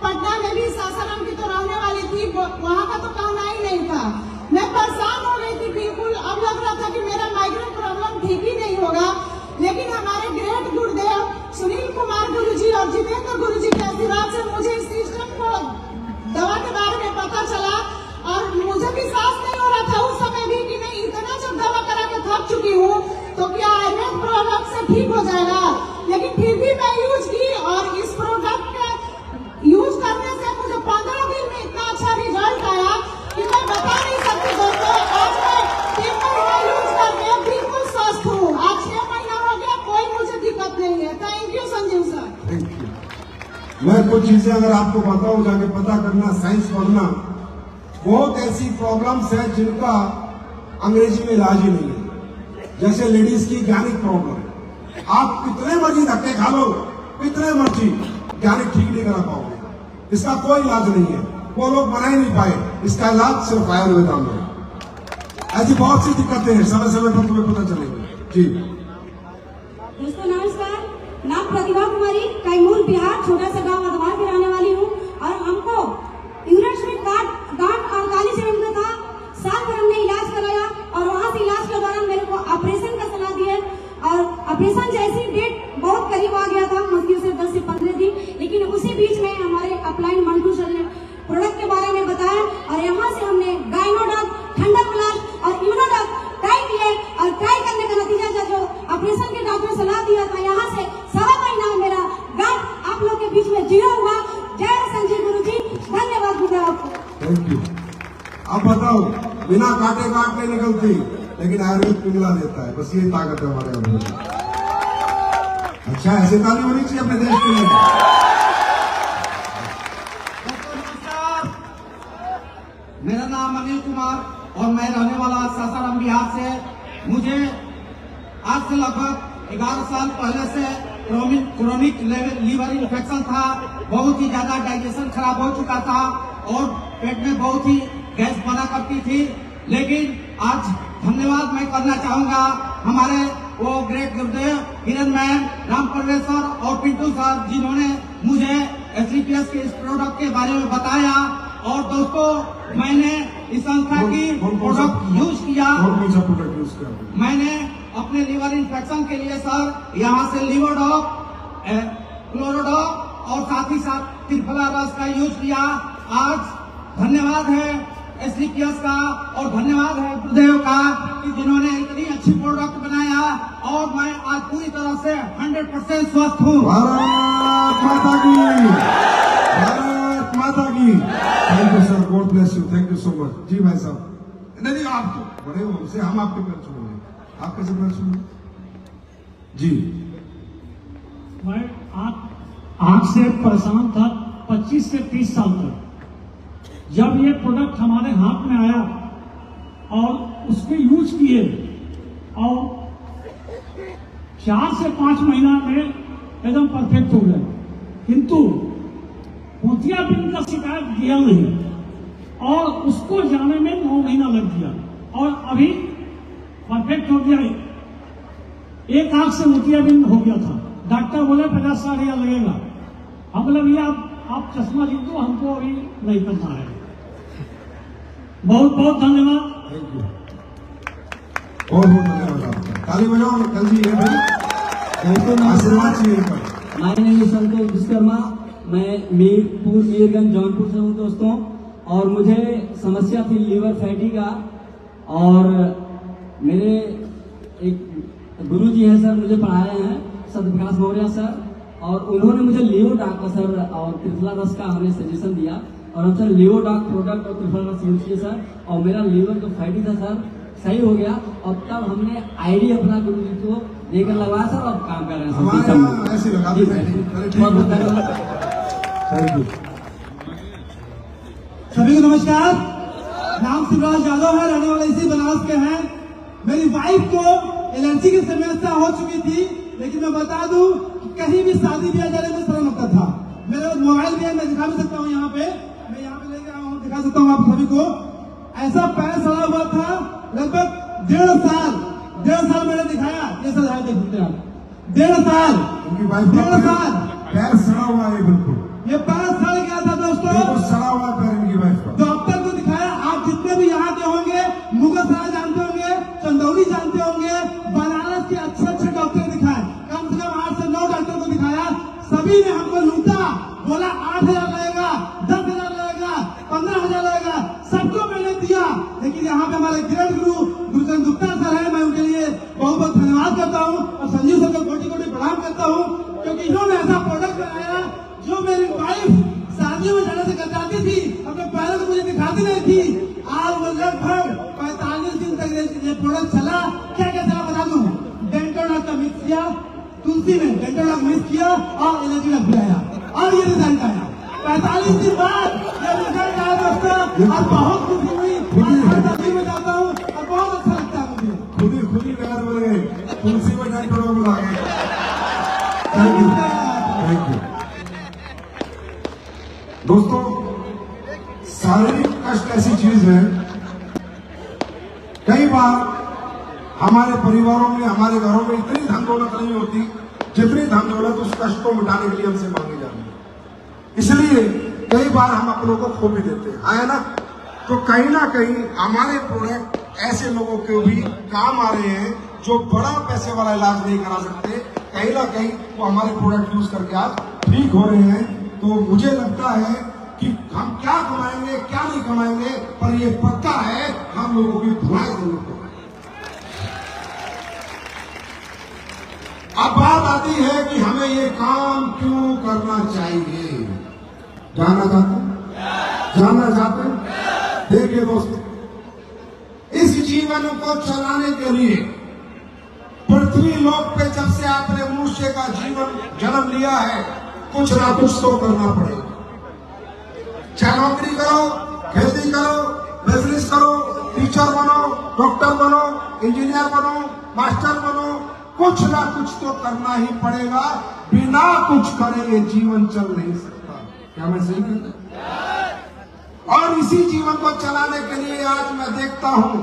पटना में भी सासाराम की तो रहने वाली थी, वहाँ का तो कहना ही नहीं था। मैं परेशान हो गई थी बिल्कुल। अब लग रहा था कि मेरा माइग्रेन प्रॉब्लम ठीक ही नहीं होगा, लेकिन हमारे ग्रेट गुरुदेव सुनील कुमार गुरुजी और जितेंद्र गुरुजी के आशीर्वाद से मुझे इस सिस्टम को, दवा के बारे में पता चला और मुझे विश्वास नहीं हो रहा था उस समय भी कि मैं इतना जब दवा करा के थक चुकी हूँ तो क्या आयुर्वेद प्रोडक्ट से ठीक हो जाएगा। लेकिन फिर भी मैं यूज की और इस प्रोडक्ट का यूज करने से मुझे 15 दिन में इतना अच्छा रिजल्ट आया कि मैं बता नहीं सकती दोस्तों। आज मैं 3 महीना यूज करके बिल्कुल स्वस्थ हूँ। आज 6 महीना हो गया, कोई मुझे दिक्कत नहीं है। Thank you Sanjeev sir. Thank you. मैं कुछ चीजें अगर आपको बताऊं, जाके पता करना, साइंस पढ़ना। बहुत ऐसी प्रॉब्लम्स है जिनका अंग्रेजी में इलाज ही नहीं है। जैसे लेडीज की गैनिक प्रॉब्लम, आप कितने मर्जी धक्के खा लो, कितने मर्जी, गैनिक ठीक नहीं करा पाओगे। इसका कोई इलाज नहीं है, वो लोग बना ही नहीं पाए। इसका इलाज सिर्फ आयुर्वेदा में है। ऐसी बहुत सी दिक्कतें हैं, समय समय पर तुम्हें पता चलेगी जी। दोस्तों नमस्कार, नाम प्रतिभा कुमारी, कैमूर बिहार, छोटा सा गांव अधवार की रहने वाली हूँ। और हमको यूरिन में गांठ और काली से में था। साल भर हमने इलाज कराया और वहाँ से इलाज के दौरान मेरे को ऑपरेशन का सलाह दिए और ऑपरेशन जैसी डेट बहुत करीब आ गया था, मुश्किल से 10 से 15 दिन। लेकिन उसी बीच में हमारे अपलाइन मंटू सर ने प्रोडक्ट के बारे में बताया और यहाँ से हमने गाइनोडॉक, ठंडक प्लास और इम्यूनोडॉक ट्राई किए और ट्राई करने का नतीजा जो ऑपरेशन के डॉक्टर ने सलाह दिया था, यहाँ से 1.25 महीना मेरा गांठ आप लोग के बीच में जीरो हुआ। जय संजीव गुरु जी, धन्यवाद गुरुदेव आपको। Thank you. अब बताओ, बिना काटे गांठ नहीं निकलती, लेकिन आयुर्वेद पिघला देता है। बस ये ताकत है हमारे अंदर। अच्छा, ऐसे ताली होनी चाहिए अपने देश के लिए। नमस्कार, मेरा नाम अनिल कुमार और मैं रहने वाला सासाराम बिहार से। मुझे आज से लगभग 11 साल पहले से क्रोनिक लीवर इन्फेक्शन था। बहुत ही ज्यादा डाइजेशन खराब हो चुका था और पेट में बहुत ही गैस बना करती थी। लेकिन आज धन्यवाद मैं करना चाहूंगा हमारे वो ग्रेट गुरुदेव हिरन मैन, राम परमेश्वर और पिंटू सर, जिन्होंने मुझे एसलीपीएस के इस प्रोडक्ट के बारे में बताया। और दोस्तों मैंने इस संस्था की प्रोडक्ट यूज किया। कौन सा प्रोडक्ट यूज किया? मैंने अपने लीवर इन्फेक्शन के लिए सर यहाँ से लिवोडॉक, क्लोरोडॉक और साथ ही साथ त्रिफला रस का यूज किया। आज धन्यवाद है एसडीपीएस का और धन्यवाद है गुरुदेव का कि जिन्होंने इतनी अच्छी प्रोडक्ट बनाया और मैं आज पूरी तरह से 100% स्वस्थ हूँ। भारत माता की, भारत माता की। Thank you sir, God bless you, thank you so much. जी भाई साहब, नहीं आप तो बड़े हो हमसे, हम आपके पैर छूएंगे, आप कैसे पैर छूएंगे जी। मैं आंख से परेशान था 25 से 30 साल तक। जब ये प्रोडक्ट हमारे हाथ में आया और उसको यूज किए और 4 से 5 महीना में एकदम परफेक्ट हो गए, किंतु मोतियाबिंद का शिकायत किया नहीं और उसको जाने में 9 महीना लग गया और अभी परफेक्ट हो गया। एक आंख से मोतियाबिंद हो गया था, डॉक्टर बोले 50-60 हजार लगेगा। हम बोले भैया आप चश्मा जीत दो, हमको अभी नहीं करना है। बहुत बहुत धन्यवाद। थैंक यू, बहुत बहुत धन्यवाद आपका। ताली बजाओ कल जी, है भाई आशीर्वाद चाहिए पर। माय नेम इज संतोष विश्वकर्मा, मैं मीरपुर मीरगंज जौनपुर से हूँ दोस्तों। और मुझे समस्या थी लीवर फैटी का, और मेरे एक गुरुजी हैं सर, मुझे पढ़ाए हैं सत्यप्रकाश मौर्य सर, और उन्होंने मुझे लियोडॉक सर और त्रिफला रस का हमें सजेशन दिया और हम सर लियोडॉक प्रोडक्ट और त्रिफला रस यूज किए सर, और मेरा लीवर जो फैटी था सर सही हो गया। और तब हमने आईडी अपना गुरु जी को लेकर लगवाया सर, और काम कर रहे हैं हमारे सर। यहाँ ऐसे लगा देते हैं। बहुत बहुत धन्यवाद। Thank you. सभी को नमस्कार। नाम शिवराज यादव है, रहने वाले इसी बनारस के हैं। मेरी वाइफ को एलर्जी की समस्या हो चुकी थी, लेकिन मैं बता दूं कि कहीं भी शादी ब्याह जाने में शर्म लगता था। मेरे पास मोबाइल भी है, मैं दिखा भी सकता हूँ यहाँ पे, मैं यहाँ पे लेके आया हूँ, दिखा सकता हूँ आप सभी को। ऐसा पैर सड़ा हुआ था लगभग 1.5 साल मैंने दिखाया। ये सर है, देखते हैं आप, 1.5 साल, उनकी वाइफ 1.5 साल पैर सड़ा हुआ है, बिल्कुल ये पैर सड़ गया था दोस्तों। बिल्कुल सड़ा हुआ है पैर इनकी वाइफ का। डॉक्टर को दिखाया। आप जितने भी यहाँ के होंगे, मुगलसराय जानते होंगे, चंदौली जानते होंगे, बनारस के अच्छे डॉक्टर दिखाए, कम से कम 8 से 9 डॉक्टर को दिखाया। सभी ने हमको लूटा, बोला 8,000 लगेगा, 10,000 लगेगा, 15,000 लगेगा, सबको मैंने दिया। लेकिन यहाँ पे हमारे ग्रेट गुरु गुरुचंद गुप्ता सर है, मैं उनके लिए बहुत बहुत धन्यवाद करता हूँ और संजीव सर को कोटि कोटि प्रणाम करता हूँ, क्योंकि इन्होंने ऐसा प्रोडक्ट बनाया जो मेरी वाइफ शादियों में जाने से कतराती थी, अपने पैरों को मुझे दिखाती नहीं थी। आज वो लगभग 45 दिन तक ये प्रोडक्ट चला। क्या क्या चला बता दूं। डेंटोडॉक का मिक्स किया, तुलसी में डेंटोडॉक मिक्स किया और एलर्जी का पिलाया और ये रिजल्ट आया। 45 दिन बाद ये रिजल्ट आया दोस्तों, और बहुत खुशी हुई। में जाता हूँ और बहुत अच्छा लगता है मुझे। खुद ही पैर बन गए, तुलसी में डेंटोडॉक मिला गए। Thank you, thank you. दोस्तों, शारीरिक कष्ट ऐसी चीज है, कई बार हमारे परिवारों में, हमारे घरों में इतनी धन दौलत नहीं होती जितनी धन दौलत उस कष्ट को मिटाने के लिए हमसे मांगी जाती है। इसलिए कई बार हम अपनों को खो भी देते हैं, है ना। तो कहीं ना कहीं हमारे प्रोडक्ट ऐसे लोगों के भी काम आ रहे हैं जो बड़ा पैसे वाला इलाज नहीं करा सकते, कहीं ना कहीं वो हमारे प्रोडक्ट यूज करके आज ठीक हो रहे हैं। तो मुझे लगता है कि हम क्या कमाएंगे क्या नहीं कमाएंगे, पर ये पक्का है हम लोगों की दुआएं जरूर करें। अब बात आती है कि हमें ये काम क्यों करना चाहिए। जानना चाहते हैं? देखिए दोस्तों, इस जीवन को चलाने के लिए पृथ्वी लोक पे जब से आपने मनुष्य का जीवन जन्म लिया है, कुछ ना कुछ तो करना पड़ेगा। चाहे नौकरी करो, खेती करो, बिजनेस करो, टीचर बनो, डॉक्टर बनो, इंजीनियर बनो, मास्टर बनो, कुछ ना कुछ तो करना ही पड़ेगा। बिना कुछ करे ये जीवन चल नहीं सकता। क्या मैं सही कहता? और इसी जीवन को चलाने के लिए आज मैं देखता हूं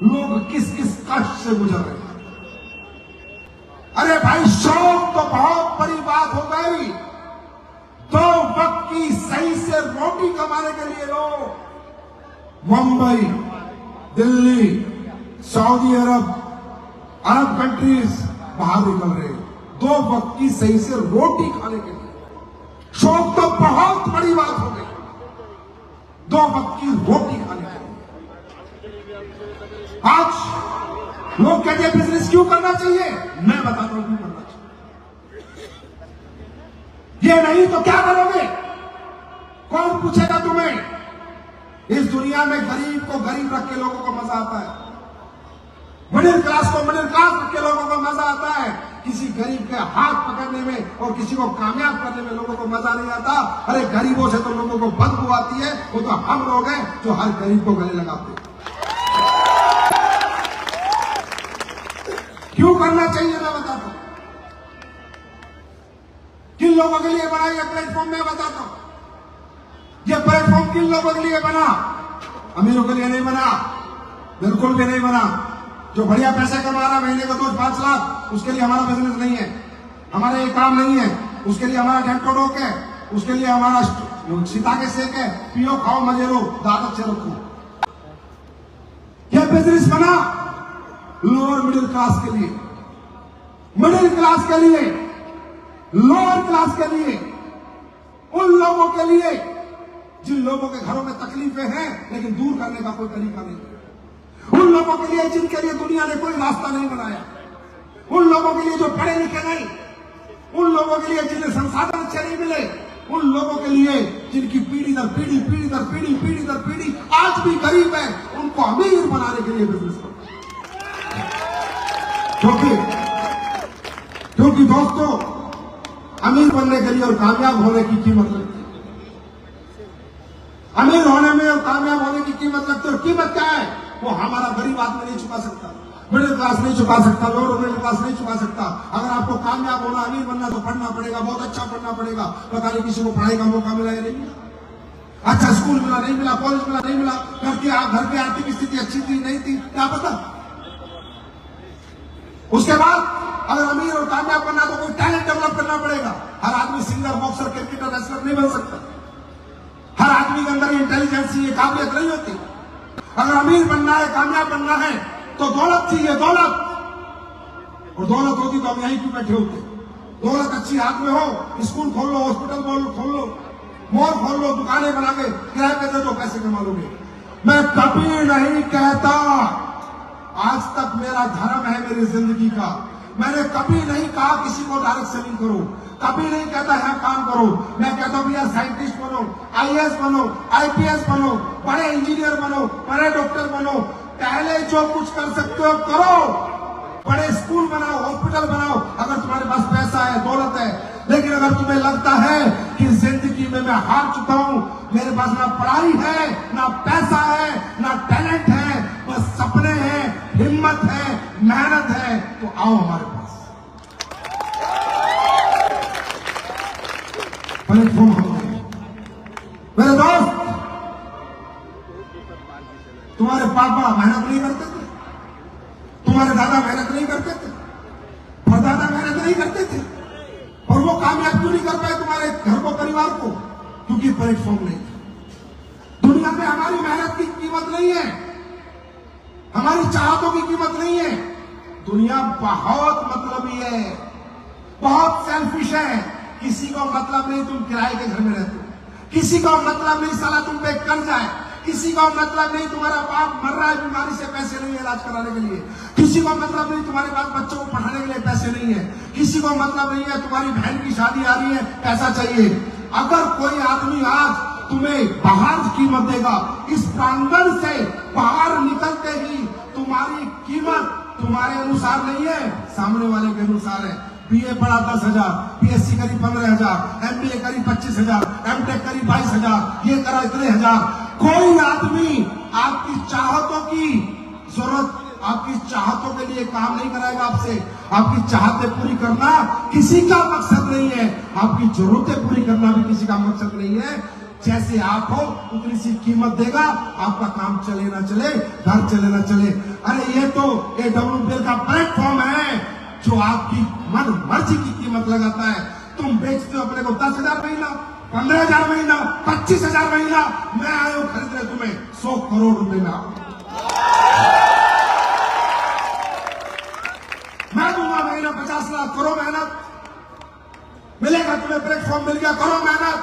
लोग किस किस कष्ट से गुजर रहे हैं। अरे भाई, शौक तो बहुत बड़ी बात हो गई। 2 वक्त की सही से रोटी कमाने के लिए लोग मुंबई, दिल्ली, सऊदी अरब कंट्रीज बाहर निकल रहे हैं, 2 वक्त की सही से रोटी खाने के लिए। शौक तो बहुत बड़ी बात हो गई, 2 वक्त की रोटी खाने के लिए। आज लोग कहते हैं बिजनेस क्यों करना चाहिए, मैं बताता हूं क्यों करना चाहिए। ये नहीं तो क्या करोगे, कौन पूछेगा तुम्हें। इस दुनिया में गरीब को गरीब रख के लोगों को मजा आता है, मिडिल क्लास को मिडिल क्लास रख के लोगों को मजा आता है। किसी गरीब के हाथ पकड़ने में और किसी को कामयाब करने में लोगों को मजा नहीं आता। अरे गरीबों से तो लोगों को बदबू आती है, वो तो हम लोग हैं जो हर गरीब को गले लगाते हैं। क्यों करना चाहिए मैं बताता हूं, किन लोगों के लिए बना ये प्लेटफॉर्म मैं बताता हूं। ये प्लेटफॉर्म किन लोगों के लिए बना, अमीरों के लिए नहीं बना, बिल्कुल भी नहीं बना। जो बढ़िया पैसे कमा रहा महीने का 2-5 लाख, उसके लिए हमारा बिजनेस नहीं है, हमारा ये काम नहीं है। उसके लिए हमारा डेंटोडोक है, उसके लिए हमारा सीता के सेक है, पियो खाओ मजे लो दादत से रखो। यह बिजनेस बना लोअर मिडिल क्लास के लिए, मिडिल क्लास के लिए, लोअर क्लास के लिए, उन लोगों के लिए जिन लोगों के घरों में तकलीफें हैं लेकिन दूर करने का कोई तरीका नहीं, उन लोगों के लिए जिनके लिए दुनिया ने कोई रास्ता नहीं बनाया, उन लोगों के लिए जो पढ़े लिखे नहीं, उन लोगों के लिए जिन्हें संसाधन अच्छे नहीं मिले, उन लोगों के लिए जिनकी पीढ़ी दर पीढ़ी, पीढ़ी दर पीढ़ी, पीढ़ी दर पीढ़ी आज भी गरीब है, उनको अमीर बनाने के लिए बिजनेस करो। क्योंकि दोस्तों, अमीर बनने के लिए और कामयाब होने की कीमत लगती है। अमीर होने में और कामयाब होने की कीमत लगती है। और कीमत क्या है, वो हमारा गरीब आदमी नहीं चुका सकता, मिडिल क्लास नहीं चुका सकता, लोअर मिडिल क्लास नहीं चुका सकता। अगर आपको कामयाब होना, अमीर बनना तो पढ़ना पड़ेगा, बहुत अच्छा पढ़ना पड़ेगा। पता नहीं किसी को पढ़ाई का मौका मिला या नहीं मिला, अच्छा स्कूल मिला नहीं मिला, कॉलेज मिला नहीं मिला, घर की आर्थिक स्थिति अच्छी थी नहीं थी, क्या पता। उसके बाद अगर अमीर और कामयाब बनना तो कोई टैलेंट डेवलप करना पड़ेगा। हर आदमी सिंगर, बॉक्सर, क्रिकेटर, रेसलर नहीं बन सकता। हर आदमी के अंदर इंटेलिजेंस, ये काबिलियत नहीं होती। अगर अमीर बनना है, कामयाब बनना है तो दौलत चाहिए, दौलत। और दौलत होती तो हम यहीं क्यों बैठे होते। दौलत अच्छी हाथ में हो, स्कूल खोल लो, हॉस्पिटल खोल लो, मॉल खोल लो, दुकानें बना के किराए पे दे दो, पैसे कमा लोगे। मैं कभी नहीं कहता, आज तक मेरा धर्म है मेरी जिंदगी का, मैंने कभी नहीं कहा किसी को डायरेक्ट सेलिंग करो, कभी नहीं कहता है काम करो। मैं कहता हूं यार साइंटिस्ट बनो, आईएएस बनो, आईपीएस बनो, बड़े इंजीनियर बनो, बड़े डॉक्टर बनो। पहले जो कुछ कर सकते हो करो, बड़े स्कूल बनाओ, हॉस्पिटल बनाओ, अगर तुम्हारे पास पैसा है, दौलत है। लेकिन अगर तुम्हें लगता है कि जिंदगी में मैं हार चुका हूं, मेरे पास ना पढ़ाई है, ना पैसा है, ना टैलेंट है, बस सपने हैं, हिम्मत है, मेहनत है, तो आओ हमारे पास। प्लेटफॉर्म हम देंगे। मेरे दोस्त, तुम्हारे पापा मेहनत नहीं करते थे, तुम्हारे दादा मेहनत नहीं करते थे, परदादा मेहनत नहीं करते थे, और वो कामयाब क्यों नहीं कर पाए तुम्हारे घर को, परिवार को? क्योंकि प्लेटफॉर्म नहीं था। दुनिया में हमारी मेहनत की कीमत नहीं है, हमारी चाहतों की कीमत नहीं है। दुनिया बहुत मतलबी है, बहुत सेल्फिश है। किसी को मतलब नहीं तुम किराए के घर में रहते हो, किसी को मतलब नहीं साला तुम पे कर्ज है, किसी को मतलब नहीं तुम्हारा बाप मर रहा है बीमारी से, पैसे नहीं है इलाज कराने के लिए, किसी को मतलब नहीं तुम्हारे पास बच्चों को पढ़ाने के लिए पैसे नहीं है, किसी को मतलब नहीं है तुम्हारी बहन की शादी आ रही है, पैसा चाहिए। अगर कोई आदमी आज तुम्हें बाहर कीमत देगा, इस प्रांगण से बाहर निकलते ही तुम्हारी कीमत तुम्हारे अनुसार नहीं है, सामने वाले के अनुसार है। बीए पढ़ा 10,000, पीएससी करी 15,000, एमबीए करी 25,000, एमटेक करी 22,000, ये करा इतने हजार। कोई आदमी आपकी चाहतों की जरूरत, आपकी चाहतों के लिए काम नहीं कराएगा आपसे। आपकी चाहतें पूरी करना किसी का मकसद नहीं है, आपकी जरूरतें पूरी करना भी किसी का मकसद नहीं है। जैसे आप हो उतनी सी कीमत देगा, आपका काम चले ना चले, घर चले ना चले। अरे ये तो AWPL का प्लेटफॉर्म है जो आपकी मन मर्जी की कीमत लगाता है। तुम बेचते हो अपने को 10,000 महीना, 15,000 महीना, 25,000 महीना, मैं आया हूं खरीदने तुम्हें 100 करोड़ रुपए में। मैं दूंगा महीना 50 लाख, करो मेहनत। मिलेगा तुम्हें प्लेटफॉर्म मिल गया, करो मेहनत।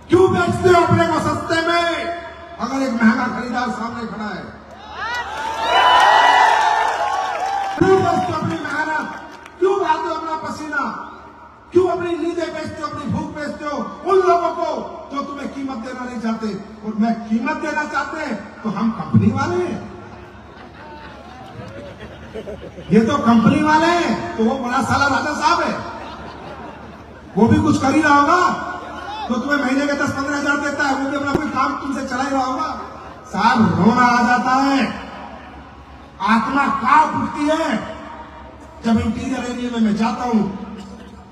क्यों बेचते हो अपने को सस्ते में अगर एक महंगा खरीदार सामने खड़ा है? क्यों बेचते हो अपनी मेहनत? क्यों बहाते हो अपना पसीना? क्यों अपनी नींदें बेचते हो, अपनी भूख बेचते हो उन लोगों को जो तुम्हें कीमत देना नहीं चाहते? और मैं कीमत देना चाहते हैं तो हम कंपनी वाले हैं, ये तो कंपनी वाले हैं। तो वो बड़ा साला राजा साहब है, वो भी कुछ कर ही रहा होगा, तो तुम्हें महीने के 10-15 हजार देता है, वो भी अपना कोई काम तुमसे चला ही रहा होगा। साहब रोना आ जाता है, आत्मा कांप उठती है जब इंटीरियर एरिया में मैं जाता हूं।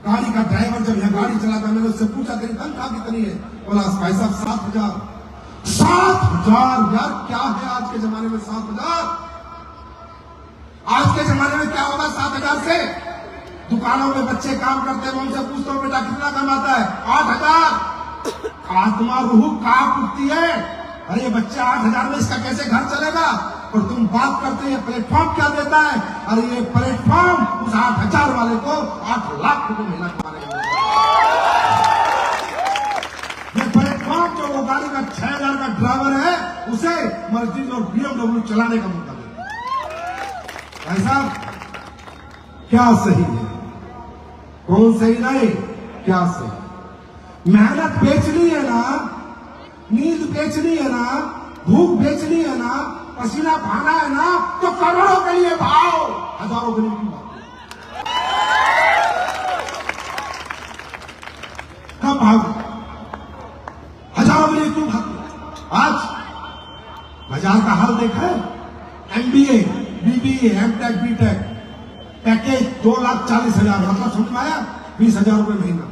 गाड़ी का ड्राइवर जब यहां गाड़ी चलाता है, मैंने उससे पूछा तेरी तनख्वाह कितनी है? बोला भाई साहब 7,000। 7,000 यार, क्या है आज के जमाने में 7,000? आज के जमाने में क्या होगा 7,000 से? दुकानों में बच्चे काम करते हैं, मैं उनसे पूछता हूँ बेटा कितना कमाता है? 8,000। आत्मा रूह कांप उठती है, अरे ये बच्चे 8,000 में इसका कैसे घर चलेगा? और तुम बात करते हैं प्लेटफॉर्म क्या देता है? अरे ये प्लेटफॉर्म उस 8,000 वाले को 8 लाख रुपए महीना कमाएगा। ये प्लेटफॉर्म जो वो गाड़ी का 6,000 का ड्राइवर है उसे मर्सिडीज और BMW चलाने का मौका देता है। भाई साहब क्या सही है, कौन सही नहीं, क्या सही? मेहनत बेचनी है ना, नींद बेचनी है ना, भूख बेचनी है ना, पसीना बहाना है ना, तो करोड़ों के लिए भाव, हजारों के लिए क्यों भाव? कब भाव? हजारों के लिए क्यों भाव? आज बाजार का हाल देखा है? MBA, BBA, MTech, BTech package 2,40,000, मतलब समझ में आया? 20,000 रुपए महीना।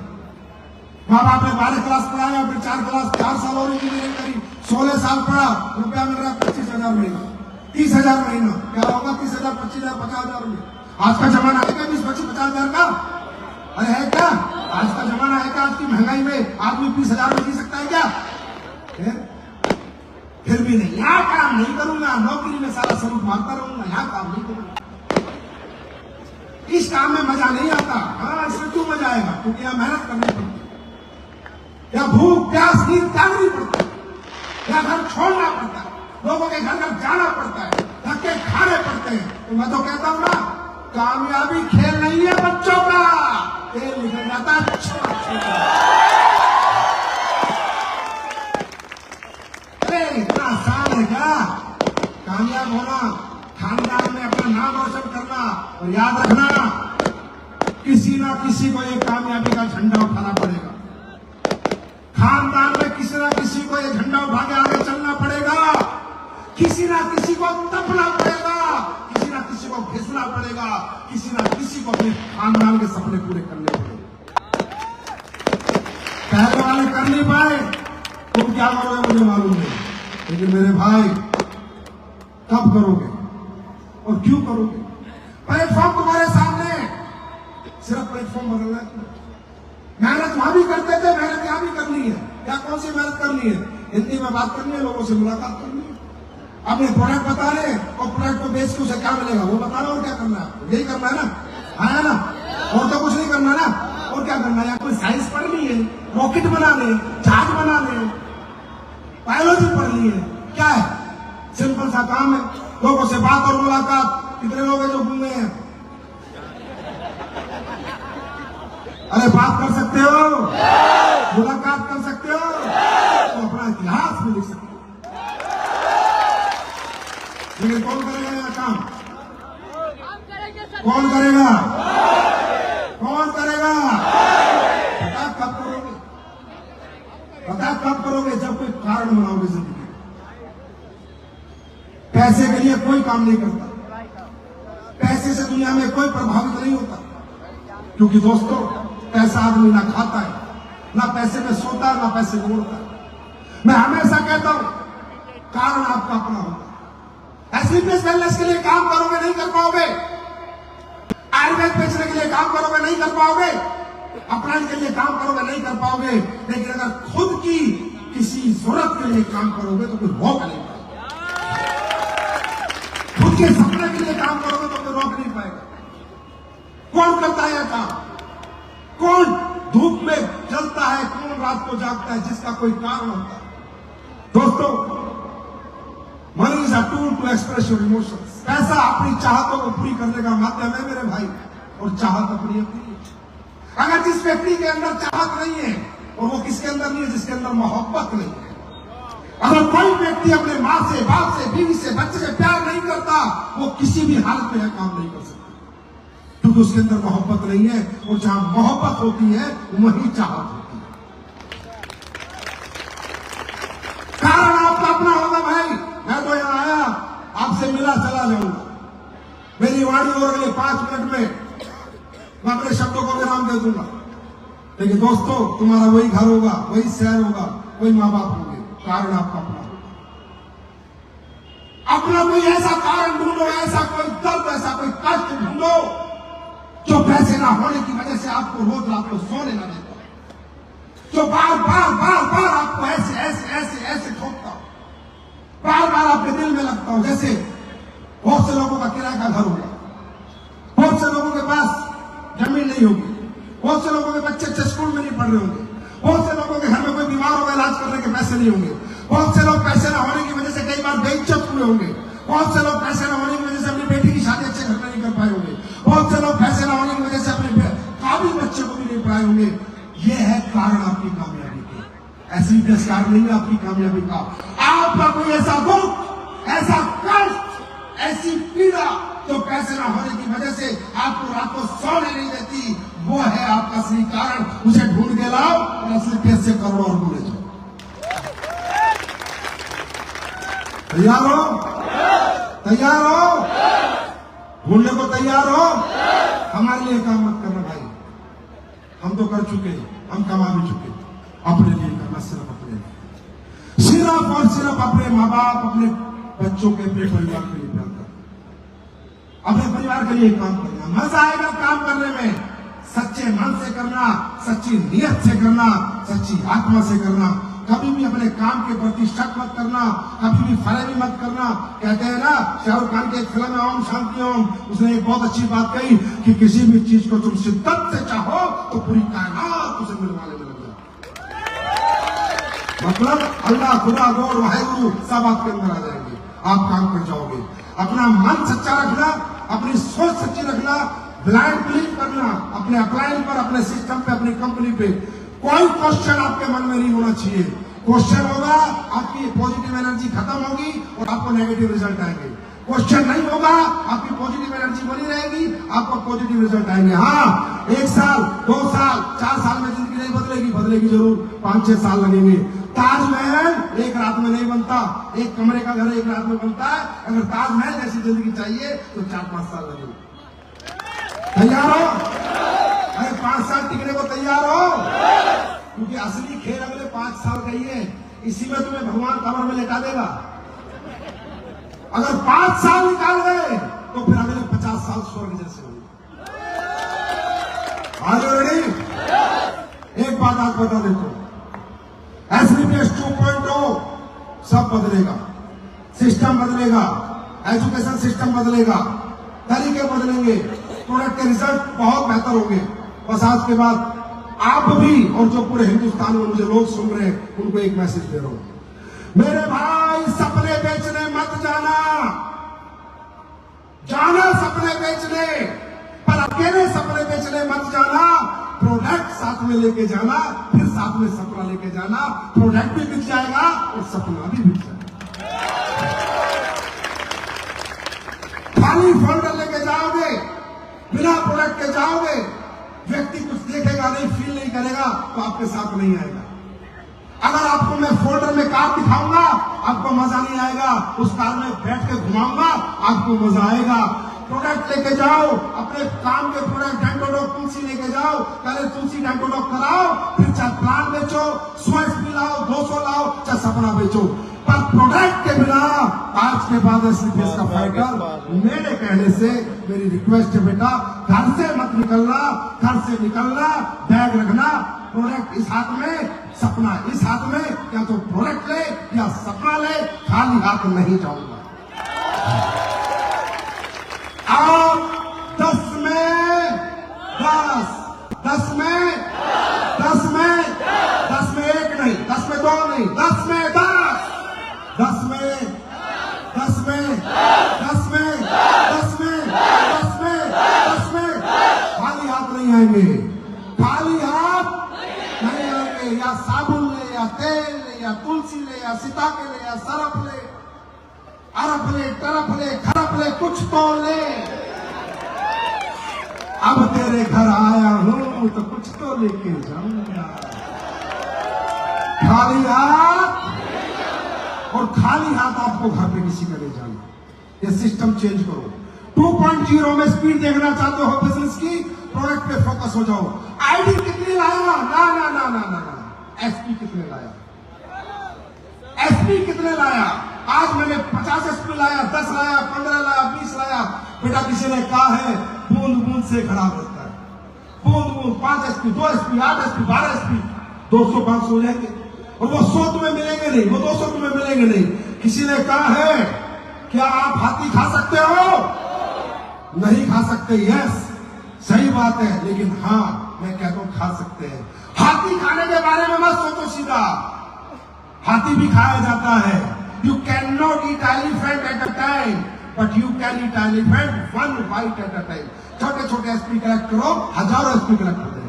माँ बाप ने 12 क्लास पढ़ाया, फिर 4 क्लास 4 साल और इंजीनियरिंग करी, 16 साल पढ़ा, रुपया मिल रहा है 25,000 महीना, 30,000 महीना। क्या होगा 30,000, 25,000, 50,000 में? आज का जमाना है क्या 20-25, 50,000 का? अरे है क्या? आज का जमाना है क्या? आज की महंगाई में आदमी 20,000 में जी सकता है क्या? फिर भी नहीं, यहाँ काम नहीं करूंगा, नौकरी में सारा स्वरूप मारता रहूंगा, यहाँ काम नहीं करूंगा। इस काम में मजा नहीं आता। हाँ, इसमें क्यों मजा आएगा? क्योंकि यहाँ मेहनत करनी पड़ती है, या भूख प्यास नींद त्यागनी पड़ती है, या घर छोड़ना पड़ता है, लोगों के घर घर जाना पड़ता है, धक्के खाने पड़ते हैं। तो मैं तो कहता हूँ ना, कामयाबी खेल नहीं है बच्चों का, खेल निकल जाता है इतना आसान है क्या कामयाब होना? खानदान में अपना नाम रोशन करना, और याद रखना किसी ना किसी को ये कामयाबी का झंडा उठाना पड़ेगा। खानदान में किसी ना किसी को ये झंडा उठा के आगे चलना पड़ेगा, किसी ना किसी को तपना पड़ेगा, किसी ना किसी को घिसना पड़ेगा, किसी ना किसी को अपने खानदान के सपने पूरे करने पड़ेंगे। पहले वाले कर नहीं पाए, तुम क्या करोगे मुझे मालूम नहीं, लेकिन मेरे भाई कब करोगे और क्यों करोगे? प्लेटफॉर्म तुम्हारे सामने, सिर्फ प्लेटफॉर्म बदलना है। मेहनत वहां भी करते थे, मेहनत यहां भी करनी है। क्या कौन सी मेहनत करनी है? हिंदी में बात करनी है, लोगों से मुलाकात करनी है, अपने प्रोडक्ट बता रहे, और प्रोडक्ट को बेच के उसे क्या मिलेगा वो बता रहे, और क्या करना है? यही करना है ना, है ना? और तो कुछ नहीं करना ना, और क्या करना है? या कोई साइंस पढ़ ली है, रॉकेट बना ले, जहाज बना ले, बायोलॉजी पढ़ ली है, क्या है? सिंपल सा काम है, लोगों से बात और मुलाकात। कितने लोग हैं जो घूम गए हैं? अरे बात कर सकते हो, मुलाकात कर सकते हो, तो अपना इतिहास भी लिख सकते हो। लेकिन कौन करेगा यह काम? कौन करेगा? कौन करेगा? पता कब करोगे? पता कब करोगे? जब कोई कारण बनाओगे जिंदगी। पैसे के लिए कोई काम नहीं करता, पैसे से दुनिया में कोई प्रभावित नहीं होता, क्योंकि दोस्तों पैसा आदमी ना खाता है, ना पैसे में सोता है, ना पैसे में उड़ता है। मैं हमेशा कहता हूं कारण आपका अपना होगा। एसलीपीएस वेलनेस के लिए काम करोगे नहीं कर पाओगे, आयुर्वेद बेचने के लिए काम करोगे नहीं कर पाओगे, अपराध के लिए काम करोगे नहीं कर पाओगे, लेकिन अगर खुद की किसी जरूरत के लिए काम करोगे तो कोई रोक नहीं पाएगा, खुद के सपने के लिए काम करोगे तो कोई रोक नहीं पाएगा। कौन करता है यह काम? कौन? धूप में जलता है, कौन रात को जागता है, जिसका कोई कारण होता है। दोस्तों, money is a tool to express your emotions. पैसा अपनी चाहतों को पूरी करने का माध्यम है मेरे भाई, और चाहत अपनी अपनी। अगर जिस व्यक्ति के अंदर चाहत नहीं है, और वो किसके अंदर नहीं है, जिसके अंदर मोहब्बत नहीं है। अगर कोई व्यक्ति अपने माँ से, बाप से, बीवी से, बच्चे से प्यार नहीं करता, वो किसी भी हालत में यह काम नहीं कर सकता, क्योंकि उसके अंदर मोहब्बत नहीं है। और जहां मोहब्बत होती है वहीं चाहत होती है। कारण आपका अपना होगा भाई। मैं तो यहां आया, आपसे मिला, चला जाऊंगा। मेरी वाणी और अगले 5 मिनट में मैं अपने शब्दों को विराम दे दूंगा। लेकिन दोस्तों, तुम्हारा वही घर होगा, वही शहर होगा, वही माँ बाप होंगे। कारण आपका अपना होगा। अपना कोई ऐसा कारण ढूंढो, ऐसा कोई दर्द, ऐसा कोई कष्ट ढूंढो जो पैसे ना होने की वजह से आपको रोज रात को सोने ना देता, जो बार बार बार बार आपको ऐसे ऐसे ऐसे ऐसे ठोकता हो, बार बार आपके दिल में लगता हो। जैसे बहुत से लोगों का किराए का घर होगा, बहुत से लोगों के पास जमीन नहीं होगी, बहुत से लोगों के बच्चे अच्छे स्कूल में नहीं पढ़ रहे होंगे, बहुत से लोगों के घर में कोई बीमार होगा, इलाज करने के पैसे नहीं होंगे, बहुत से लोग पैसे न होने की वजह से कई बार बेइज्जत हुए होंगे, बहुत से लोग पैसे न होने की वजह से अपनी बेटी की शादी अच्छे घर में नहीं कर पाए होंगे, बहुत से लोग पैसे न होने की वजह से अपने काबिल बच्चे को भी नहीं पढ़ाए होंगे। ये है कारण आपकी कामयाबी के। ऐसी तिरस्कार नहीं है आपकी कामयाबी का। आपका कोई ऐसा दुख, ऐसा कष्ट, ऐसी पीड़ा जो पैसे न होने की वजह से आपको रात को सोने नहीं देती, वो है आपका असली कारण। उसे ढूंढ के लाओ और असली पैसे करो और भूले जाओ। तैयार हो? तैयार हो? ढूंढने को तैयार हो? हमारे लिए काम मत करना भाई, हम तो कर चुके, हम कमा भी चुके। अपने लिए करना, सिर्फ अपने लिए, सिर्फ और सिर्फ अपने माँ बाप, अपने बच्चों के, अपने परिवार के लिए प्यार करना, अपने परिवार के लिए काम करना। मजा आएगा काम करने में। सच्चे मन से करना, सच्ची नियत से करना, सच्ची आत्मा से करना। कभी भी अपने काम के प्रति शक मत करना, कभी भी फरेबी मत करना। कहते हैं ना, शाहरुख खान की एक फिल्म है ओम शांति ओम, उसने एक बहुत अच्छी बात कही कि किसी भी चीज को तुम शिद्दत से चाहो तो पूरी कायनात उसे मिलवाने में लग जाए। मतलब अल्लाह, खुदा, गॉड, वाहिगुरु सब आपके अंदर आ जाएंगे, आप काम कर जाओगे। अपना मन सच्चा रखना, अपनी सोच सच्ची रखना, ब्लाइंड बिलीव करना अपने अपलाइन पर, अपने सिस्टम पे, अपनी कंपनी पे। कोई क्वेश्चन आपके मन में नहीं होना चाहिए। क्वेश्चन होगा, आपकी पॉजिटिव एनर्जी खत्म होगी और आपको नेगेटिव रिजल्ट आएंगे। क्वेश्चन नहीं होगा, आपकी पॉजिटिव एनर्जी बनी रहेगी, आपको पॉजिटिव रिजल्ट आएंगे। हाँ, 1 साल, 2 साल, 4 साल में जिंदगी नहीं बदलेगी, बदलेगी जरूर, 5-6 साल लगेंगे। ताजमहल एक रात में नहीं बनता, एक कमरे का घर एक रात में बनता है। अगर ताजमहल जैसी जिंदगी चाहिए तो 4-5 साल लगेंगे। तैयार हो? अरे 5 साल टिकने को तैयार हो? क्योंकि असली खेल अगले 5 साल का ही है। इसी में तुम्हें भगवान कमर में लेटा देगा। अगर 5 साल निकाल गए तो फिर अगले 50 साल स्वर्ग जैसे होंगे। आज रेडी? एक बात आप बता देते हो, SBPS 2.0 सब बदलेगा, सिस्टम बदलेगा, एजुकेशन सिस्टम बदलेगा, तरीके बदलेंगे, प्रोडक्ट के रिजल्ट बहुत बेहतर होंगे। बस आज के बाद आप भी और जो पूरे हिंदुस्तान में मुझे लोग सुन रहे हैं, उनको एक मैसेज दे रहा हूं, मेरे भाई, सपने बेचने मत जाना। जाना सपने बेचने, पर अकेले सपने बेचने मत जाना। प्रोडक्ट साथ में लेके जाना, फिर साथ में सपना लेके जाना। प्रोडक्ट भी बिक जाएगा और सपना भी बिक जाएगा। खाली फोल्डर लेके जाओगे, बिना प्रोडक्ट के जाओगे, व्यक्ति कुछ देखेगा नहीं, फील नहीं करेगा, तो आपके साथ नहीं आएगा। अगर आपको मैं फोल्डर में कार दिखाऊंगा, आपको मजा नहीं आएगा। उस कार में बैठ के घुमाऊंगा, आपको मजा आएगा। प्रोडक्ट लेके जाओ, अपने काम के प्रोडक्ट, डेंटोडॉक तुलसी लेके जाओ, पहले तुलसी डेंटोडॉक कराओ, फिर चाहे प्लान बेचो, स्वस्थ लाओ, 200 लाओ, चाहे सपना बेचो। पर प्रोडक्ट के बिना आज के बाद SBPS का फाइटर, मेरे कहने से मेरी रिक्वेस्ट है बेटा, घर से मत निकलना। घर से निकलना, बैग रखना, प्रोडक्ट इस हाथ में, सपना इस हाथ में। या तो प्रोडक्ट ले या सपना ले, खाली हाथ नहीं जाऊंगा। आप 10 में 10, 10 में 2 नहीं, 10 में 10, 10 में 10 में 10 में 10 में 10 में 10 में खाली हाथ नहीं आएंगे, खाली हाथ नहीं आएंगे। या साबुन ले, या तेल ले, या तुलसी ले, या सिताके ले, या सरफ ले, अरफ ले, टरफ ले, खरफ ले, कुछ तो ले। अब तेरे घर आया हूं तो कुछ तो लेके जाऊंगा। खाली हाथ, और खाली हाथ आपको घर पे किसी का ले जाना। ये सिस्टम चेंज करो। 2.0 में स्पीड देखना चाहते हो बिजनेस की, प्रोडक्ट पे फोकस हो जाओ। आईडी कितनी लाया? ना ना ना ना ना ना। एसपी कितने लाया? एसपी कितने लाया? आज मैंने 50 एसपी लाया, 10 लाया, 15 लाया, 20 लाया। बेटा किसी ने कहा है बूंद बूंद से खराब होता है। बूंद बूंद 5 एसपी, 2 एसपी, 8 एसपी, 12 एसपी, 200-500 हो जाएंगे। और वो 100 तुम्हें मिलेंगे नहीं, वो 200 तुम्हें मिलेंगे नहीं। किसी ने कहा है क्या आप हाथी खा सकते हो? नहीं खा सकते। यस, सही बात है, लेकिन हाँ मैं कहता हूं खा सकते हैं। हाथी खाने के बारे में मत सोचो सीधा, हाथी भी खाया जाता है। You can not eat elephant at a time, but you can eat elephant 1 bite at a time. छोटे छोटे एसपी कलेक्ट करो, हजारों एसपी कलेक्ट कर देंगे।